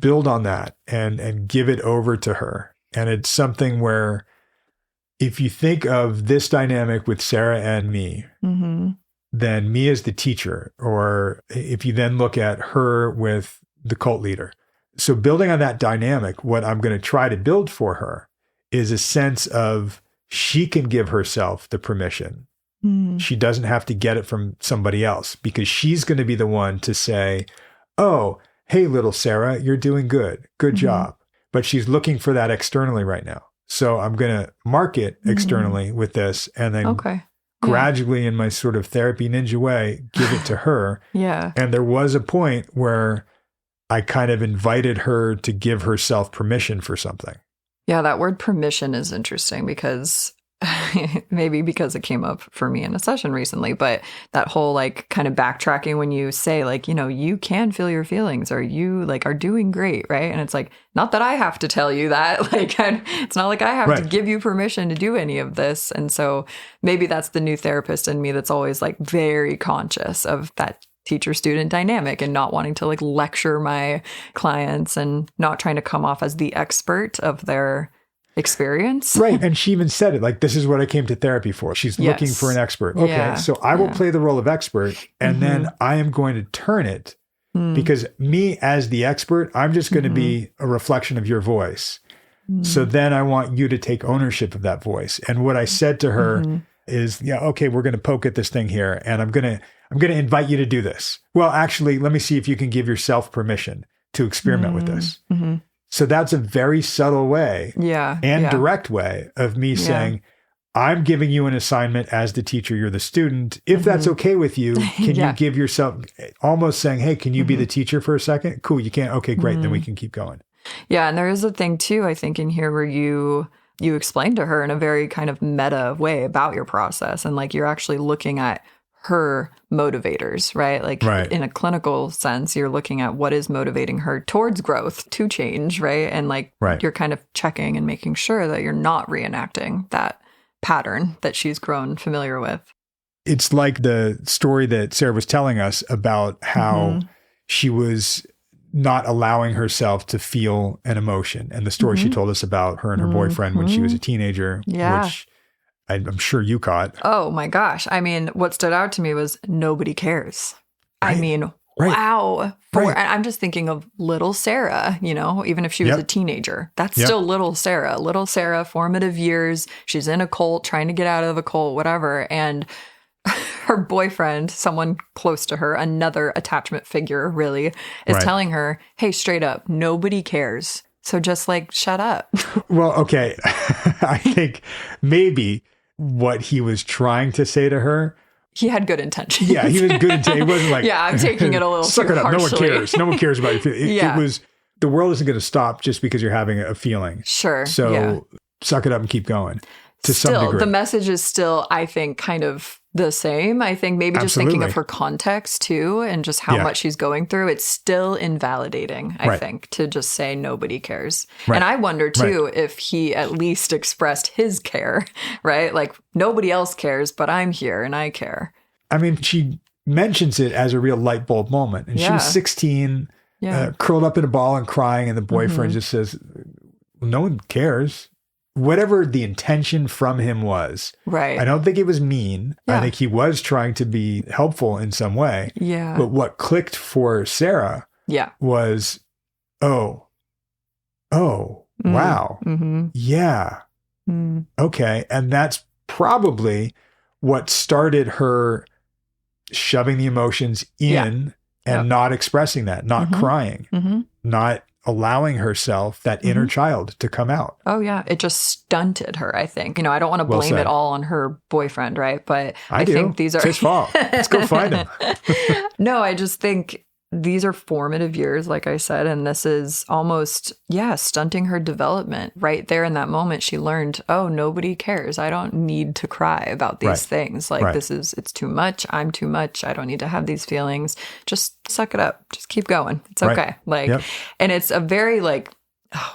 build on that and give it over to her. And it's something where if you think of this dynamic with Sarah and me, then me as the teacher, or if you then look at her with the cult leader. So building on that dynamic, what I'm going to try to build for her is a sense of she can give herself the permission. She doesn't have to get it from somebody else because she's going to be the one to say, oh, hey, little Sarah, you're doing good. Good job. But she's looking for that externally right now. So I'm going to mark it externally with this and then gradually in my sort of therapy ninja way, give it to her. And there was a point where I kind of invited her to give herself permission for something. Yeah, that word permission is interesting because maybe because it came up for me in a session recently, but that whole like kind of backtracking when you say like, you know, you can feel your feelings or you like are doing great, right? And it's like, not that I have to tell you that, like, it's not like I have to give you permission to do any of this. And so maybe that's the new therapist in me that's always like very conscious of that teacher-student dynamic and not wanting to like lecture my clients and not trying to come off as the expert of their experience. Right. And she even said it, like, this is what I came to therapy for. She's looking for an expert. Okay. So I will play the role of expert and then I am going to turn it because me as the expert, I'm just going to be a reflection of your voice. So then I want you to take ownership of that voice. And what I said to her is, yeah, okay, we're going to poke at this thing here and I'm going to invite you to do this. Well, actually, let me see if you can give yourself permission to experiment with this. So that's a very subtle way and direct way of me saying, I'm giving you an assignment as the teacher, you're the student. If that's okay with you, can you give yourself, almost saying, hey, can you be the teacher for a second? Cool, you can't. Okay, great. Then we can keep going. Yeah. And there is a thing too, I think in here where you explained to her in a very kind of meta way about your process. And like, you're actually looking at her motivators, right? Like in a clinical sense, you're looking at what is motivating her towards growth, to change, right? And like you're kind of checking and making sure that you're not reenacting that pattern that she's grown familiar with. It's like the story that Sarah was telling us about how she was not allowing herself to feel an emotion. And the story she told us about her and her boyfriend when she was a teenager, which I'm sure you caught. Oh my gosh. I mean, what stood out to me was nobody cares. I mean, wow. I'm just thinking of little Sarah, you know, even if she was a teenager, that's still little Sarah. Little Sarah, formative years. She's in a cult, trying to get out of a cult, whatever. And her boyfriend, someone close to her, another attachment figure really, is telling her, hey, straight up, nobody cares. So just like, shut up. Well, okay. I think maybe what he was trying to say to her. He had good intentions. Yeah, he was good intentions. He wasn't like, I'm taking it a little suck too it up. harshly. No one cares. No one cares about your feelings. It was, the world isn't going to stop just because you're having a feeling. Sure. So suck it up and keep going to some degree. The message is still, I think, kind of the same. I think maybe just thinking of her context too and just how much she's going through, it's still invalidating, I think, to just say nobody cares. And I wonder too if he at least expressed his care, right? Like nobody else cares, but I'm here and I care. I mean, she mentions it as a real light bulb moment. And she was 16, curled up in a ball and crying. And the boyfriend just says, well, no one cares. Whatever the intention from him was. Right. I don't think it was mean. I think he was trying to be helpful in some way. Yeah. But what clicked for Sarah was, wow. Yeah. Okay. And that's probably what started her shoving the emotions in and not expressing that, not crying, not allowing herself that inner child to come out. Oh yeah. It just stunted her, I think. You know, I don't want to blame it all on her boyfriend, right? But I think these are it's his fault. Let's go find him. No, I just think these are formative years, like I said, and this is almost, stunting her development. Right there in that moment, she learned, oh, nobody cares. I don't need to cry about these things. Like it's too much. I'm too much. I don't need to have these feelings. Just suck it up. Just keep going. It's okay. And it's a very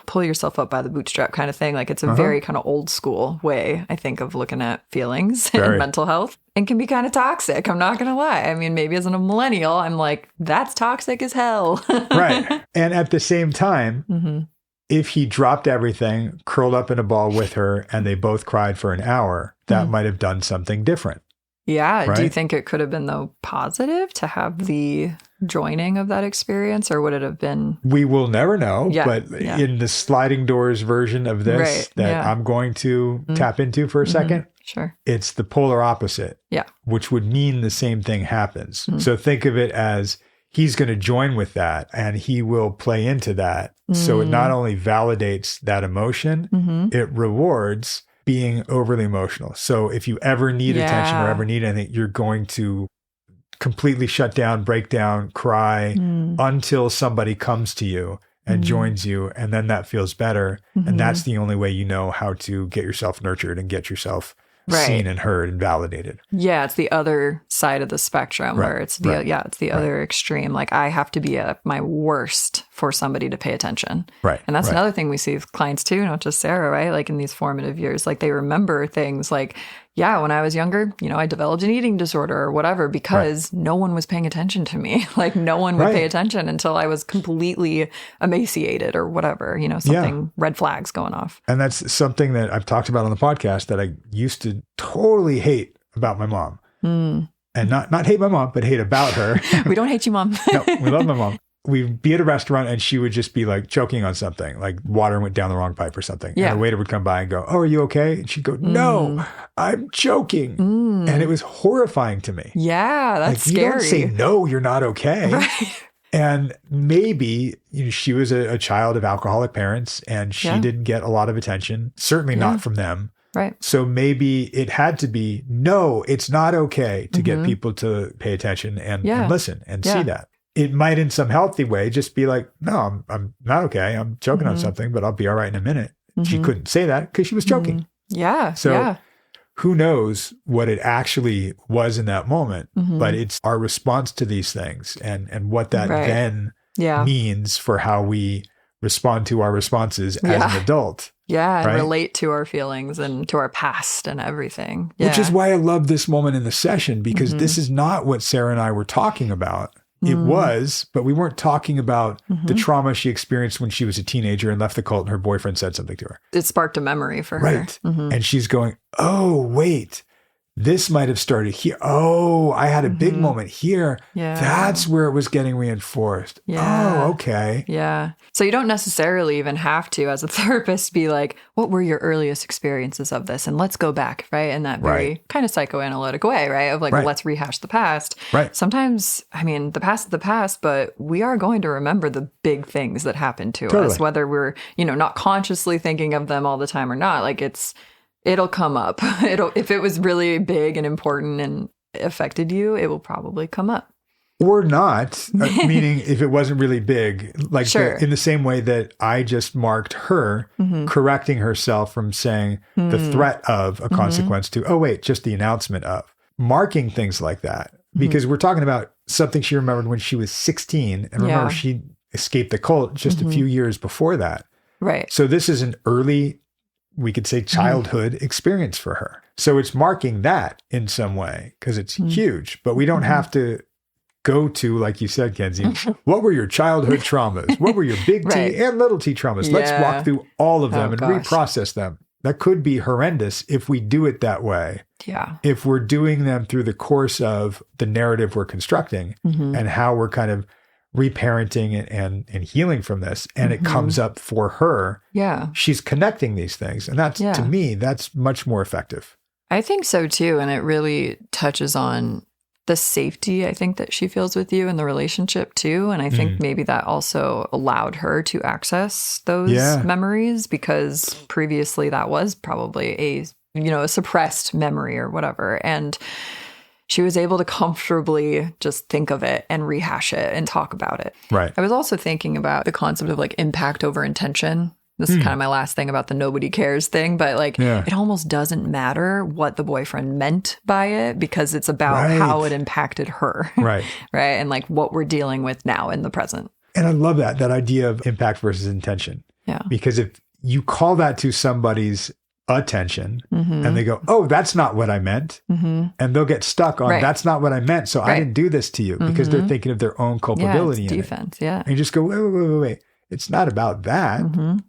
pull yourself up by the bootstrap kind of thing. Like it's a very kind of old school way, I think, of looking at feelings and mental health, and can be kind of toxic. I'm not going to lie. I mean, maybe as a millennial, I'm like, that's toxic as hell. Right. And at the same time, if he dropped everything, curled up in a ball with her, and they both cried for an hour, that might have done something different. Yeah. Right? Do you think it could have been, though, positive to have the joining of that experience, or would it have been? We will never know. But in the sliding doors version of this I'm going to tap into for a second, it's the polar opposite, which would mean the same thing happens. So think of it as he's going to join with that and he will play into that. So it not only validates that emotion, it rewards being overly emotional. So if you ever need attention or ever need anything, you're going to completely shut down, break down, cry until somebody comes to you and joins you. And then that feels better. And that's the only way you know how to get yourself nurtured and get yourself seen and heard and validated. Yeah, it's the other side of the spectrum where it's the it's the other extreme. Like I have to be at my worst for somebody to pay attention. Right. And that's another thing we see with clients too, not just Sarah, right? Like in these formative years, like they remember things like, yeah, when I was younger, you know, I developed an eating disorder or whatever because no one was paying attention to me. Like no one would pay attention until I was completely emaciated or whatever, you know, something red flags going off. And that's something that I've talked about on the podcast that I used to totally hate about my mom. And not hate my mom, but hate about her. We don't hate you, Mom. No, we love my mom. We'd be at a restaurant and she would just be like choking on something, like water went down the wrong pipe or something. Yeah. And the waiter would come by and go, "Oh, are you okay?" And she'd go, "No, I'm choking." And it was horrifying to me. Yeah, that's like, scary. You don't say, "No, you're not okay." Right. And maybe she was a child of alcoholic parents and she didn't get a lot of attention, certainly not from them. Right. So maybe it had to be, no, it's not okay to get people to pay attention and listen and see that. It might in some healthy way just be like, no, I'm not okay. I'm choking on something, but I'll be all right in a minute. She couldn't say that because she was choking. Yeah. So who knows what it actually was in that moment, but it's our response to these things and what that then means for how we respond to our responses as an adult. Yeah, and relate to our feelings and to our past and everything. Yeah. Which is why I love this moment in the session, because this is not what Sarah and I were talking about. It was, but we weren't talking about the trauma she experienced when she was a teenager and left the cult and her boyfriend said something to her. It sparked a memory for her. Right. And she's going, oh, wait, this might have started here. Oh, I had a big moment here. Yeah. That's where it was getting reinforced. Yeah. Oh, okay. Yeah. So you don't necessarily even have to, as a therapist, be like, what were your earliest experiences of this? And let's go back, right? In that very kind of psychoanalytic way, right? Of like, let's rehash the past. Right. Sometimes, I mean, the past is the past, but we are going to remember the big things that happened to us, whether we're, you know, not consciously thinking of them all the time or not. Like it'll come up. If it was really big and important and affected you, it will probably come up. Or not, meaning if it wasn't really big, like in the same way that I just marked her correcting herself from saying the threat of a consequence to, oh, wait, just the announcement of. Marking things like that, because we're talking about something she remembered when she was 16. And remember, she escaped the cult just a few years before that. Right. So this is an early, we could say, childhood experience for her. So it's marking that in some way because it's huge, but we don't have to go to, like you said, Kenzie, what were your childhood traumas? What were your big T and little T traumas? Let's walk through all of them and reprocess them. That could be horrendous if we do it that way. Yeah. If we're doing them through the course of the narrative we're constructing and how we're kind of reparenting and healing from this, and it comes up for her. Yeah. She's connecting these things. And that's, to me, that's much more effective. I think so too. And it really touches on the safety, I think, that she feels with you in the relationship too. And I think maybe that also allowed her to access those memories, because previously that was probably a suppressed memory or whatever. And she was able to comfortably just think of it and rehash it and talk about it. Right. I was also thinking about the concept of like impact over intention. This is kind of my last thing about the nobody cares thing, but like it almost doesn't matter what the boyfriend meant by it, because it's about how it impacted her. Right. Right. And like what we're dealing with now in the present. And I love that idea of impact versus intention. Yeah. Because if you call that to somebody's attention and they go, oh, that's not what I meant. And they'll get stuck on that's not what I meant. So I didn't do this to you, because they're thinking of their own culpability. Yeah, it's defense. Yeah. And you just go, wait. It's not about that.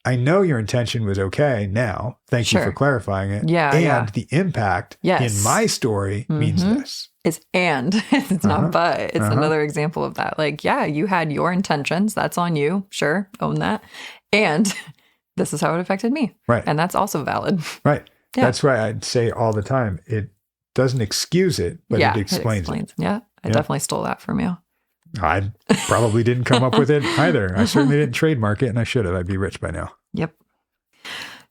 I know your intention was okay now. Thank you for clarifying it. Yeah. And the impact in my story means this. It's it's not but. It's another example of that. Like, yeah, you had your intentions. That's on you. Sure. Own that. And this is how it affected me. Right. And that's also valid. Right. Yeah. That's why I'd say all the time, it doesn't excuse it, but it explains it. Yeah. I definitely stole that from you. I probably didn't come up with it either. I certainly didn't trademark it, and I should have. I'd be rich by now. Yep.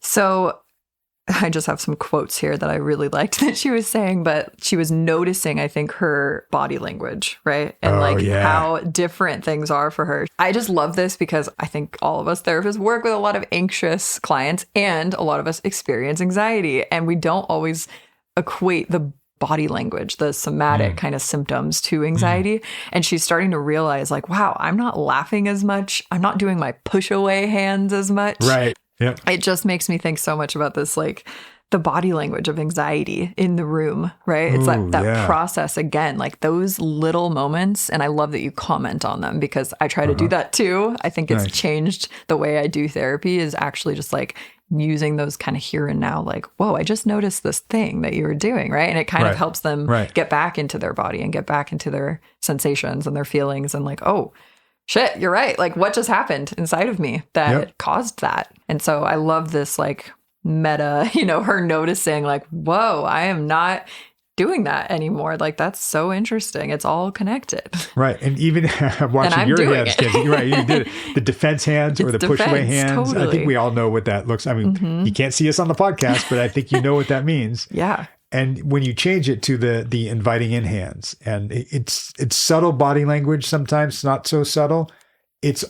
So I just have some quotes here that I really liked that she was saying, but she was noticing, I think, her body language, right? And how different things are for her. I just love this because I think all of us therapists work with a lot of anxious clients and a lot of us experience anxiety, and we don't always equate the body language, the somatic kind of symptoms to anxiety. And she's starting to realize like, wow, I'm not laughing as much. I'm not doing my push away hands as much. Right. Yep. It just makes me think so much about this, like the body language of anxiety in the room, right? It's that process again, like those little moments. And I love that you comment on them because I try to do that too. I think it's changed the way I do therapy is actually just like using those kind of here and now, like, whoa, I just noticed this thing that you were doing, right? And it kind of helps them get back into their body and get back into their sensations and their feelings and like, oh, shit, you're right. Like what just happened inside of me that caused that? And so I love this like meta, her noticing like, whoa, I am not doing that anymore. Like that's so interesting. It's all connected. Right. And even watching your hands, right, you did the defense hands or the push away hands. Totally. I think we all know what that looks. I mean, you can't see us on the podcast, but I think you know what that means. Yeah. And when you change it to the inviting in hands, and it's subtle body language, sometimes not so subtle. It's,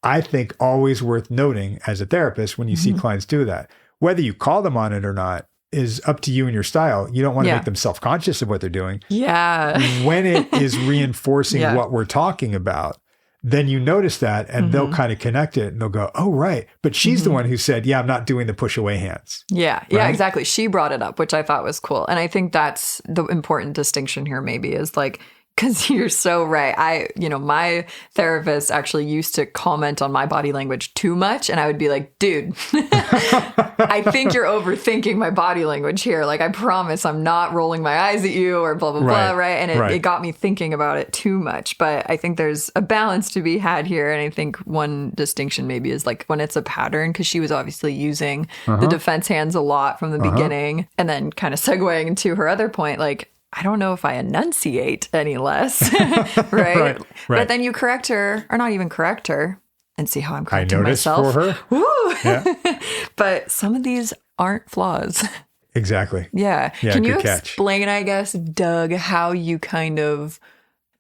I think, always worth noting as a therapist when you see clients do that. Whether you call them on it or not is up to you and your style. You don't want to make them self-conscious of what they're doing. Yeah. When it is reinforcing what we're talking about, then you notice that and they'll kind of connect it and they'll go, oh, right. But she's the one who said, yeah, I'm not doing the push away hands. Yeah. Right? Yeah, exactly. She brought it up, which I thought was cool. And I think that's the important distinction here maybe is like, because you're so right. My therapist actually used to comment on my body language too much. And I would be like, dude, I think you're overthinking my body language here. Like, I promise I'm not rolling my eyes at you or blah, blah, blah. Right. And it got me thinking about it too much. But I think there's a balance to be had here. And I think one distinction maybe is like when it's a pattern, because she was obviously using the defense hands a lot from the beginning. And then kind of segueing into her other point, like, I don't know if I enunciate any less, right? But then you correct her, or not even correct her, and see how I'm correcting myself. For her. Woo! Yeah. But some of these aren't flaws. Exactly. Yeah. Can you explain, I guess, Doug, how you kind of,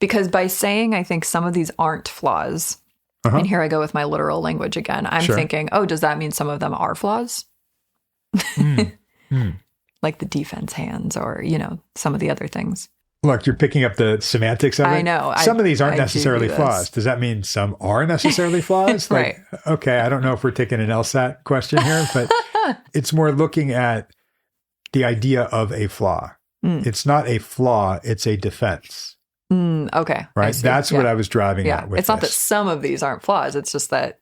because by saying I think some of these aren't flaws, and here I go with my literal language again, I'm thinking, oh, does that mean some of them are flaws? Like the defense hands or, some of the other things. Look, you're picking up the semantics of it. I know. Some of these aren't necessarily flaws. Does that mean some are necessarily flaws? Like, okay, I don't know if we're taking an LSAT question here, but it's more looking at the idea of a flaw. It's not a flaw, it's a defense. Okay. Right? That's what I was driving at with It's not that some of these aren't flaws. It's just that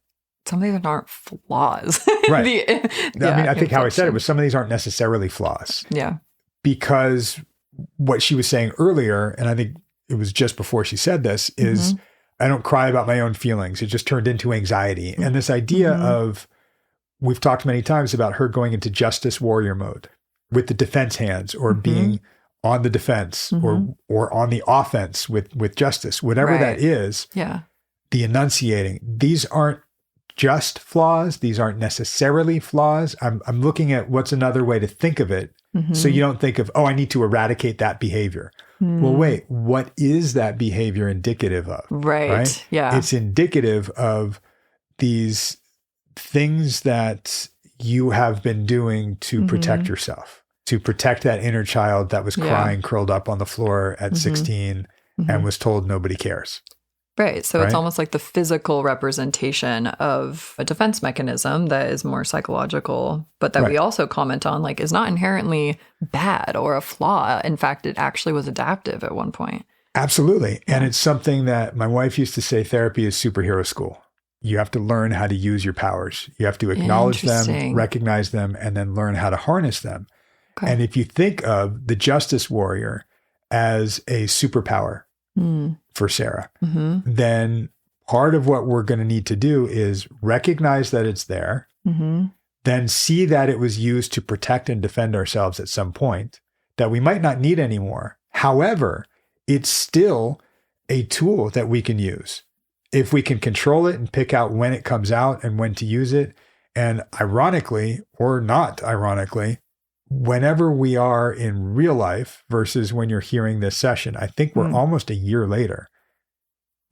some of these aren't flaws. Right. I think how I said it was some of these aren't necessarily flaws. Yeah. Because what she was saying earlier, and I think it was just before she said this, is I don't cry about my own feelings. It just turned into anxiety. And this idea of, we've talked many times about her going into justice warrior mode with the defense hands or being on the defense or on the offense with justice, whatever that is. Yeah. The enunciating, these aren't just flaws. These aren't necessarily flaws. I'm looking at what's another way to think of it. So you don't think of, oh, I need to eradicate that behavior. Well, wait, what is that behavior indicative of? Right? Yeah. It's indicative of these things that you have been doing to protect yourself, to protect that inner child that was crying, curled up on the floor at 16 and was told nobody cares. Right. So it's almost like the physical representation of a defense mechanism that is more psychological, but that we also comment on, like, is not inherently bad or a flaw. In fact, it actually was adaptive at one point. Absolutely. And it's something that my wife used to say, therapy is superhero school. You have to learn how to use your powers. You have to acknowledge them, recognize them, and then learn how to harness them. Okay. And if you think of the justice warrior as a superpower, for Sarah, then part of what we're going to need to do is recognize that it's there, then see that it was used to protect and defend ourselves at some point that we might not need anymore. However, it's still a tool that we can use if we can control it and pick out when it comes out and when to use it. And ironically, or not ironically, whenever we are in real life versus when you're hearing this session, I think we're almost a year later.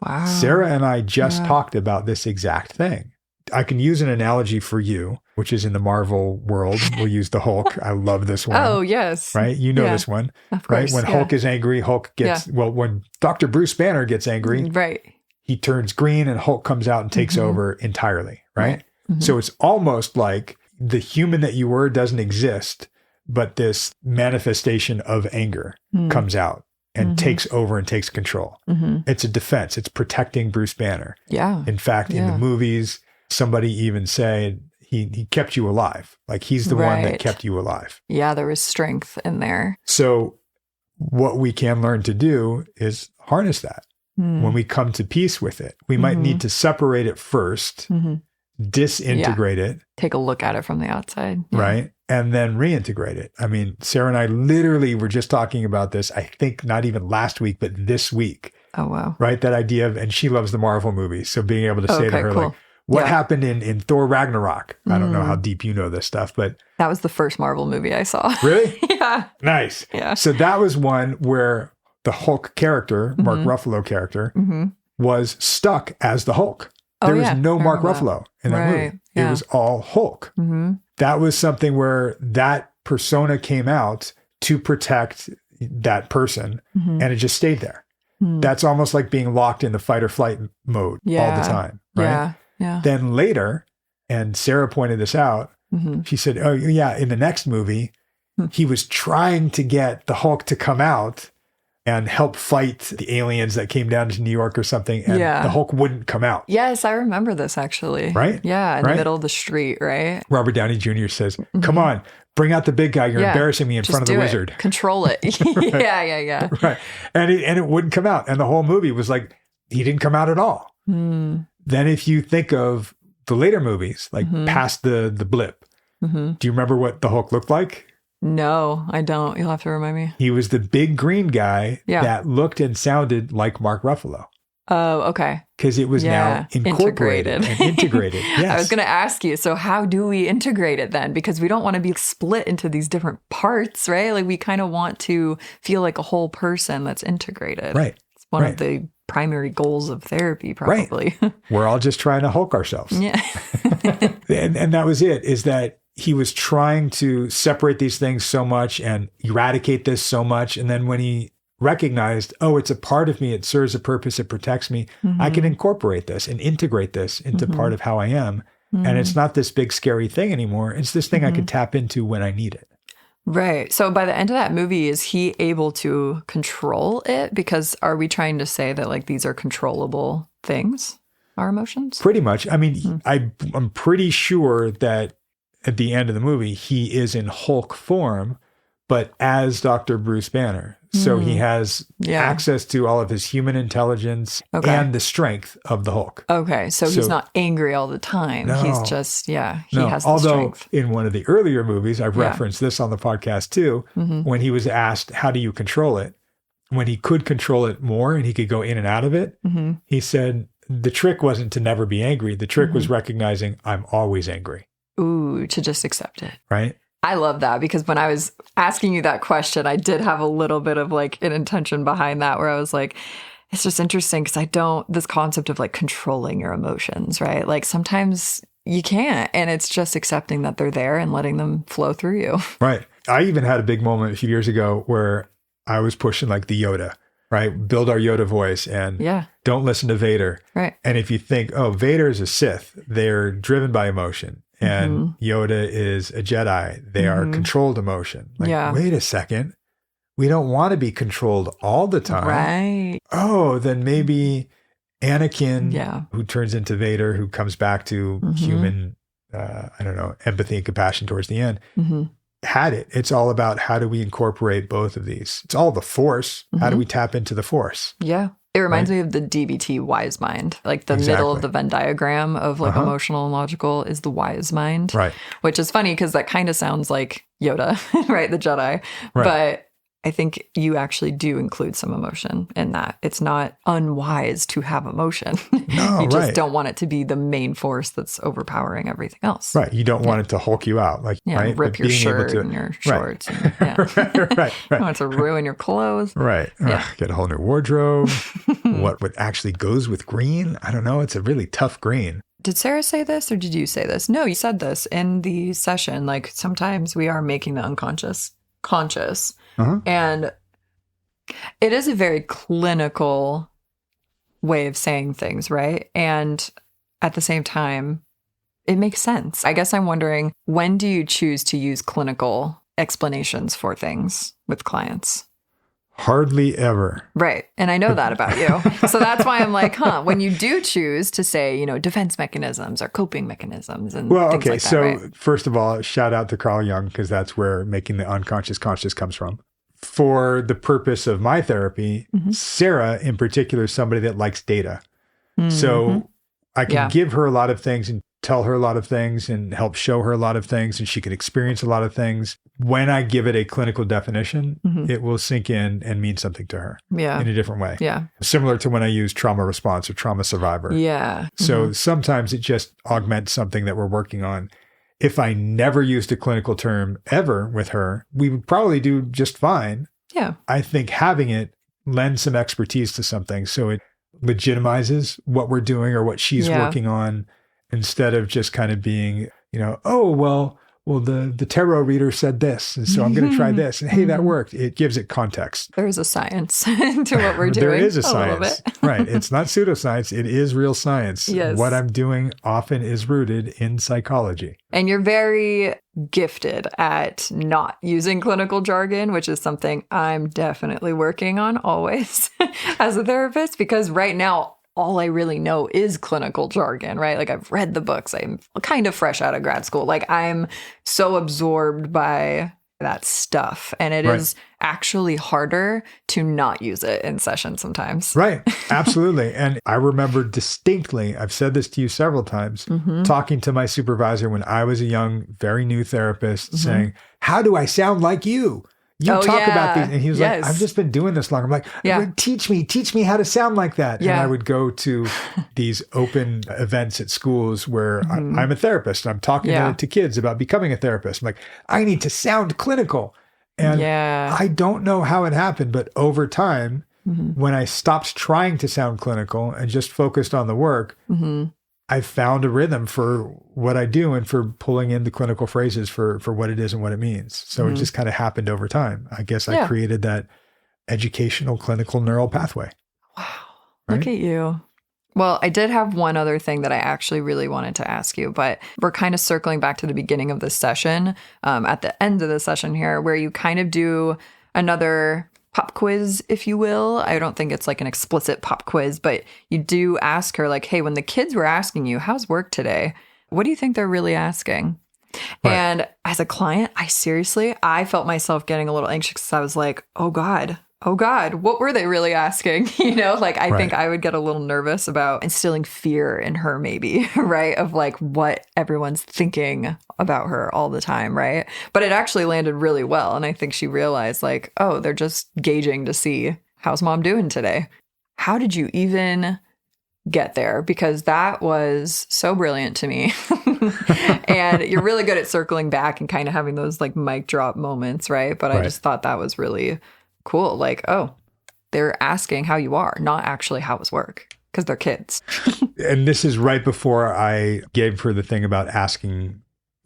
Wow. Sarah and I just talked about this exact thing. I can use an analogy for you, which is in the Marvel world. We'll use the Hulk. I love this one. Oh, yes. Right? You know this one. Of course. Right? When Hulk is angry, Hulk gets, when Dr. Bruce Banner gets angry, right, he turns green and Hulk comes out and takes over entirely. Right? So it's almost like the human that you were doesn't exist, but this manifestation of anger comes out and takes over and takes control. It's a defense. It's protecting Bruce Banner. Yeah. In fact, in the movies, somebody even said he kept you alive. Like he's the one that kept you alive. Yeah, there was strength in there. So what we can learn to do is harness that. When we come to peace with it, we might need to separate it first, disintegrate it. Take a look at it from the outside. Right? And then reintegrate it. I mean, Sarah and I literally were just talking about this, I think not even last week, but this week. Oh, wow. Right? That idea of, and she loves the Marvel movies. So being able to say to her, like, what happened in Thor Ragnarok? I don't know how deep you know this stuff, but that was the first Marvel movie I saw. Really? Yeah. Nice. Yeah. So that was one where the Hulk character, Mark Ruffalo character, was stuck as the Hulk. There was no Mark Ruffalo in that movie. Yeah. It was all Hulk. That was something where that persona came out to protect that person, and it just stayed there. That's almost like being locked in the fight or flight mode all the time, right? Yeah. Then later, and Sarah pointed this out, she said, oh, yeah, in the next movie, he was trying to get the Hulk to come out and help fight the aliens that came down to New York or something, and the Hulk wouldn't come out. Yes, I remember this, actually. Right? Yeah, in the middle of the street, right? Robert Downey Jr. says, come on, bring out the big guy. You're embarrassing me in front of the wizard. Control it. Yeah. Right. And it wouldn't come out. And the whole movie was like, he didn't come out at all. Then if you think of the later movies, like past the blip, do you remember what the Hulk looked like? No, I don't. You'll have to remind me. He was the big green guy that looked and sounded like Mark Ruffalo. Oh, okay. Because it was now incorporated and integrated. Yes. I was going to ask you, so how do we integrate it then? Because we don't want to be split into these different parts, right? Like we kind of want to feel like a whole person that's integrated. Right. It's one of the primary goals of therapy, probably. Right. We're all just trying to Hulk ourselves. Yeah. and that was it, is that he was trying to separate these things so much and eradicate this so much. And then when he recognized, oh, it's a part of me, it serves a purpose, it protects me, I can incorporate this and integrate this into part of how I am. And it's not this big scary thing anymore. It's this thing I can tap into when I need it. Right. So by the end of that movie, is he able to control it? Because are we trying to say that like these are controllable things, our emotions? Pretty much. I mean, I'm pretty sure that at the end of the movie, he is in Hulk form, but as Dr. Bruce Banner. So he has access to all of his human intelligence and the strength of the Hulk. Okay. So he's not angry all the time. No, he's just, he has the Although strength. In one of the earlier movies, I've referenced this on the podcast too, when he was asked, how do you control it? When he could control it more and he could go in and out of it, he said, the trick wasn't to never be angry. The trick was recognizing I'm always angry. Ooh, to just accept it. Right? I love that, because when I was asking you that question, I did have a little bit of like an intention behind that, where I was like, it's just interesting because this concept of like controlling your emotions, right? Like sometimes you can't, and it's just accepting that they're there and letting them flow through you. Right. I even had a big moment a few years ago where I was pushing like the Yoda, right? Build our Yoda voice and don't listen to Vader. Right. And if you think, oh, Vader is a Sith, they're driven by emotion. And Yoda is a Jedi. They are controlled emotion. Like, wait a second. We don't want to be controlled all the time. Right. Oh, then maybe Anakin, who turns into Vader, who comes back to human, empathy and compassion towards the end, had it. It's all about how do we incorporate both of these? It's all the Force. How do we tap into the Force? Yeah. It reminds me of the DBT wise mind, like the middle of the Venn diagram of like emotional and logical is the wise mind, right? Which is funny because that kind of sounds like Yoda, right? The Jedi, but I think you actually do include some emotion in that. It's not unwise to have emotion. No, you just don't want it to be the main force that's overpowering everything else. Right. You don't want it to hulk you out. Like, right? Rip your shirt and your shorts. Right. And, right. You don't want it to ruin your clothes. Right. Get a whole new wardrobe. What actually goes with green? I don't know. It's a really tough green. Did Sarah say this or did you say this? No, you said this in the session. Like sometimes we are making the unconscious conscious. Uh-huh. And it is a very clinical way of saying things, right? And at the same time, it makes sense. I guess I'm wondering, when do you choose to use clinical explanations for things with clients? Hardly ever. Right. And I know that about you. So that's why I'm like, when you do choose to say, defense mechanisms or coping mechanisms and things like that, so right? First of all, shout out to Carl Jung, because that's where making the unconscious conscious comes from. For the purpose of my therapy, Sarah in particular is somebody that likes data. So I can give her a lot of things and tell her a lot of things and help show her a lot of things, and she can experience a lot of things. When I give it a clinical definition, it will sink in and mean something to her in a different way. Yeah. Similar to when I use trauma response or trauma survivor. Yeah. So sometimes it just augments something that we're working on. If I never used a clinical term ever with her, we would probably do just fine. Yeah. I think having it lends some expertise to something. So it legitimizes what we're doing or what she's working on, instead of just kind of being, well, the tarot reader said this, and so I'm going to try this. And hey, that worked. It gives it context. There's a science to what we're doing. There is a science. Right. It's not pseudoscience. It is real science. Yes. What I'm doing often is rooted in psychology. And you're very gifted at not using clinical jargon, which is something I'm definitely working on always as a therapist, because right now, all I really know is clinical jargon, right? Like I've read the books. I'm kind of fresh out of grad school. Like I'm so absorbed by that stuff. And it is actually harder to not use it in session sometimes. Right. Absolutely. And I remember distinctly, I've said this to you several times, talking to my supervisor when I was a young, very new therapist saying, how do I sound like you? You talk about these. And he was like, I've just been doing this long. I'm like, teach me how to sound like that. And I would go to these open events at schools where I'm a therapist. And I'm talking to kids about becoming a therapist. I'm like, I need to sound clinical. And I don't know how it happened, but over time, when I stopped trying to sound clinical and just focused on the work, I found a rhythm for what I do and for pulling in the clinical phrases for what it is and what it means. So it just kind of happened over time. I guess I created that educational clinical neural pathway. Wow. Right? Look at you. Well, I did have one other thing that I actually really wanted to ask you, but we're kind of circling back to the beginning of this session, at the end of the session here, where you kind of do another pop quiz, if you will. I don't think it's like an explicit pop quiz, but you do ask her like, hey, when the kids were asking you, how's work today? What do you think they're really asking? Right. And as a client, I felt myself getting a little anxious because I was like, oh God, what were they really asking? I think I would get a little nervous about instilling fear in her maybe, right? Of like what everyone's thinking about her all the time, right? But it actually landed really well. And I think she realized like, oh, they're just gauging to see how's mom doing today. How did you even get there? Because that was so brilliant to me. And you're really good at circling back and kind of having those like mic drop moments, right? But I just thought that was really cool. Like, oh, they're asking how you are, not actually how was work, because they're kids. And this is right before I gave her the thing about asking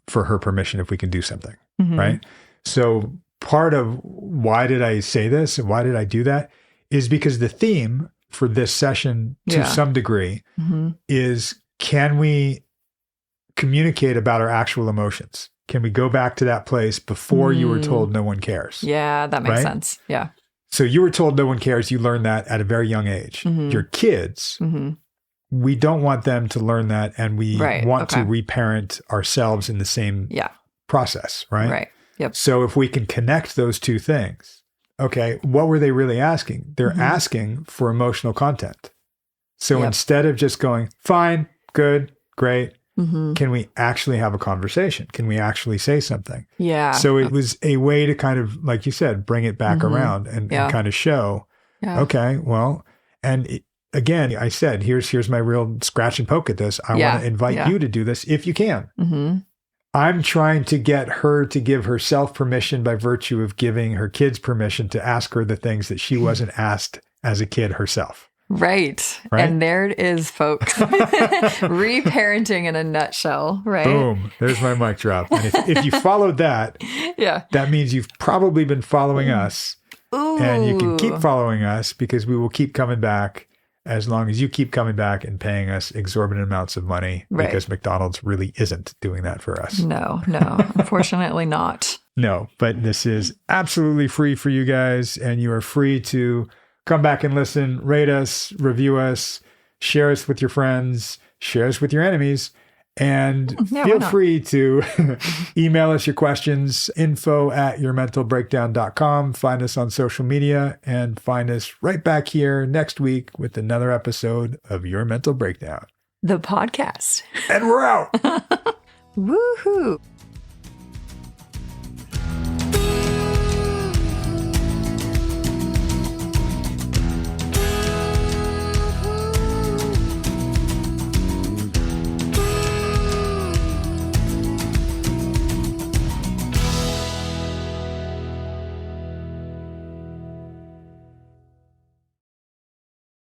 for her permission if we can do something, right? So part of why did I say this and why did I do that is because the theme for this session to some degree is, can we communicate about our actual emotions? Can we go back to that place before you were told no one cares? Yeah, that makes sense. Yeah. So you were told no one cares. You learned that at a very young age. Your kids, we don't want them to learn that. And we want to reparent ourselves in the same process, right? Right. Yep. So if we can connect those two things, okay, what were they really asking? They're asking for emotional content. So instead of just going, fine, good, great, Can we actually have a conversation? Can we actually say something? Yeah. So it was a way to kind of, like you said, bring it back around and kind of show, okay, well, and again, I said, here's my real scratch and poke at this. I want to invite you to do this if you can. I'm trying to get her to give herself permission by virtue of giving her kids permission to ask her the things that she wasn't asked as a kid herself. Right. And there it is, folks. Reparenting in a nutshell, right? Boom. There's my mic drop. And if you followed that, that means you've probably been following us. Ooh. And you can keep following us because we will keep coming back as long as you keep coming back and paying us exorbitant amounts of money, because McDonald's really isn't doing that for us. No, unfortunately not. No, but this is absolutely free for you guys, and you are free to come back and listen, rate us, review us, share us with your friends, share us with your enemies, and feel free to email us your questions, info@yourmentalbreakdown.com. Find us on social media and find us right back here next week with another episode of Your Mental Breakdown, the podcast. And we're out. Woohoo.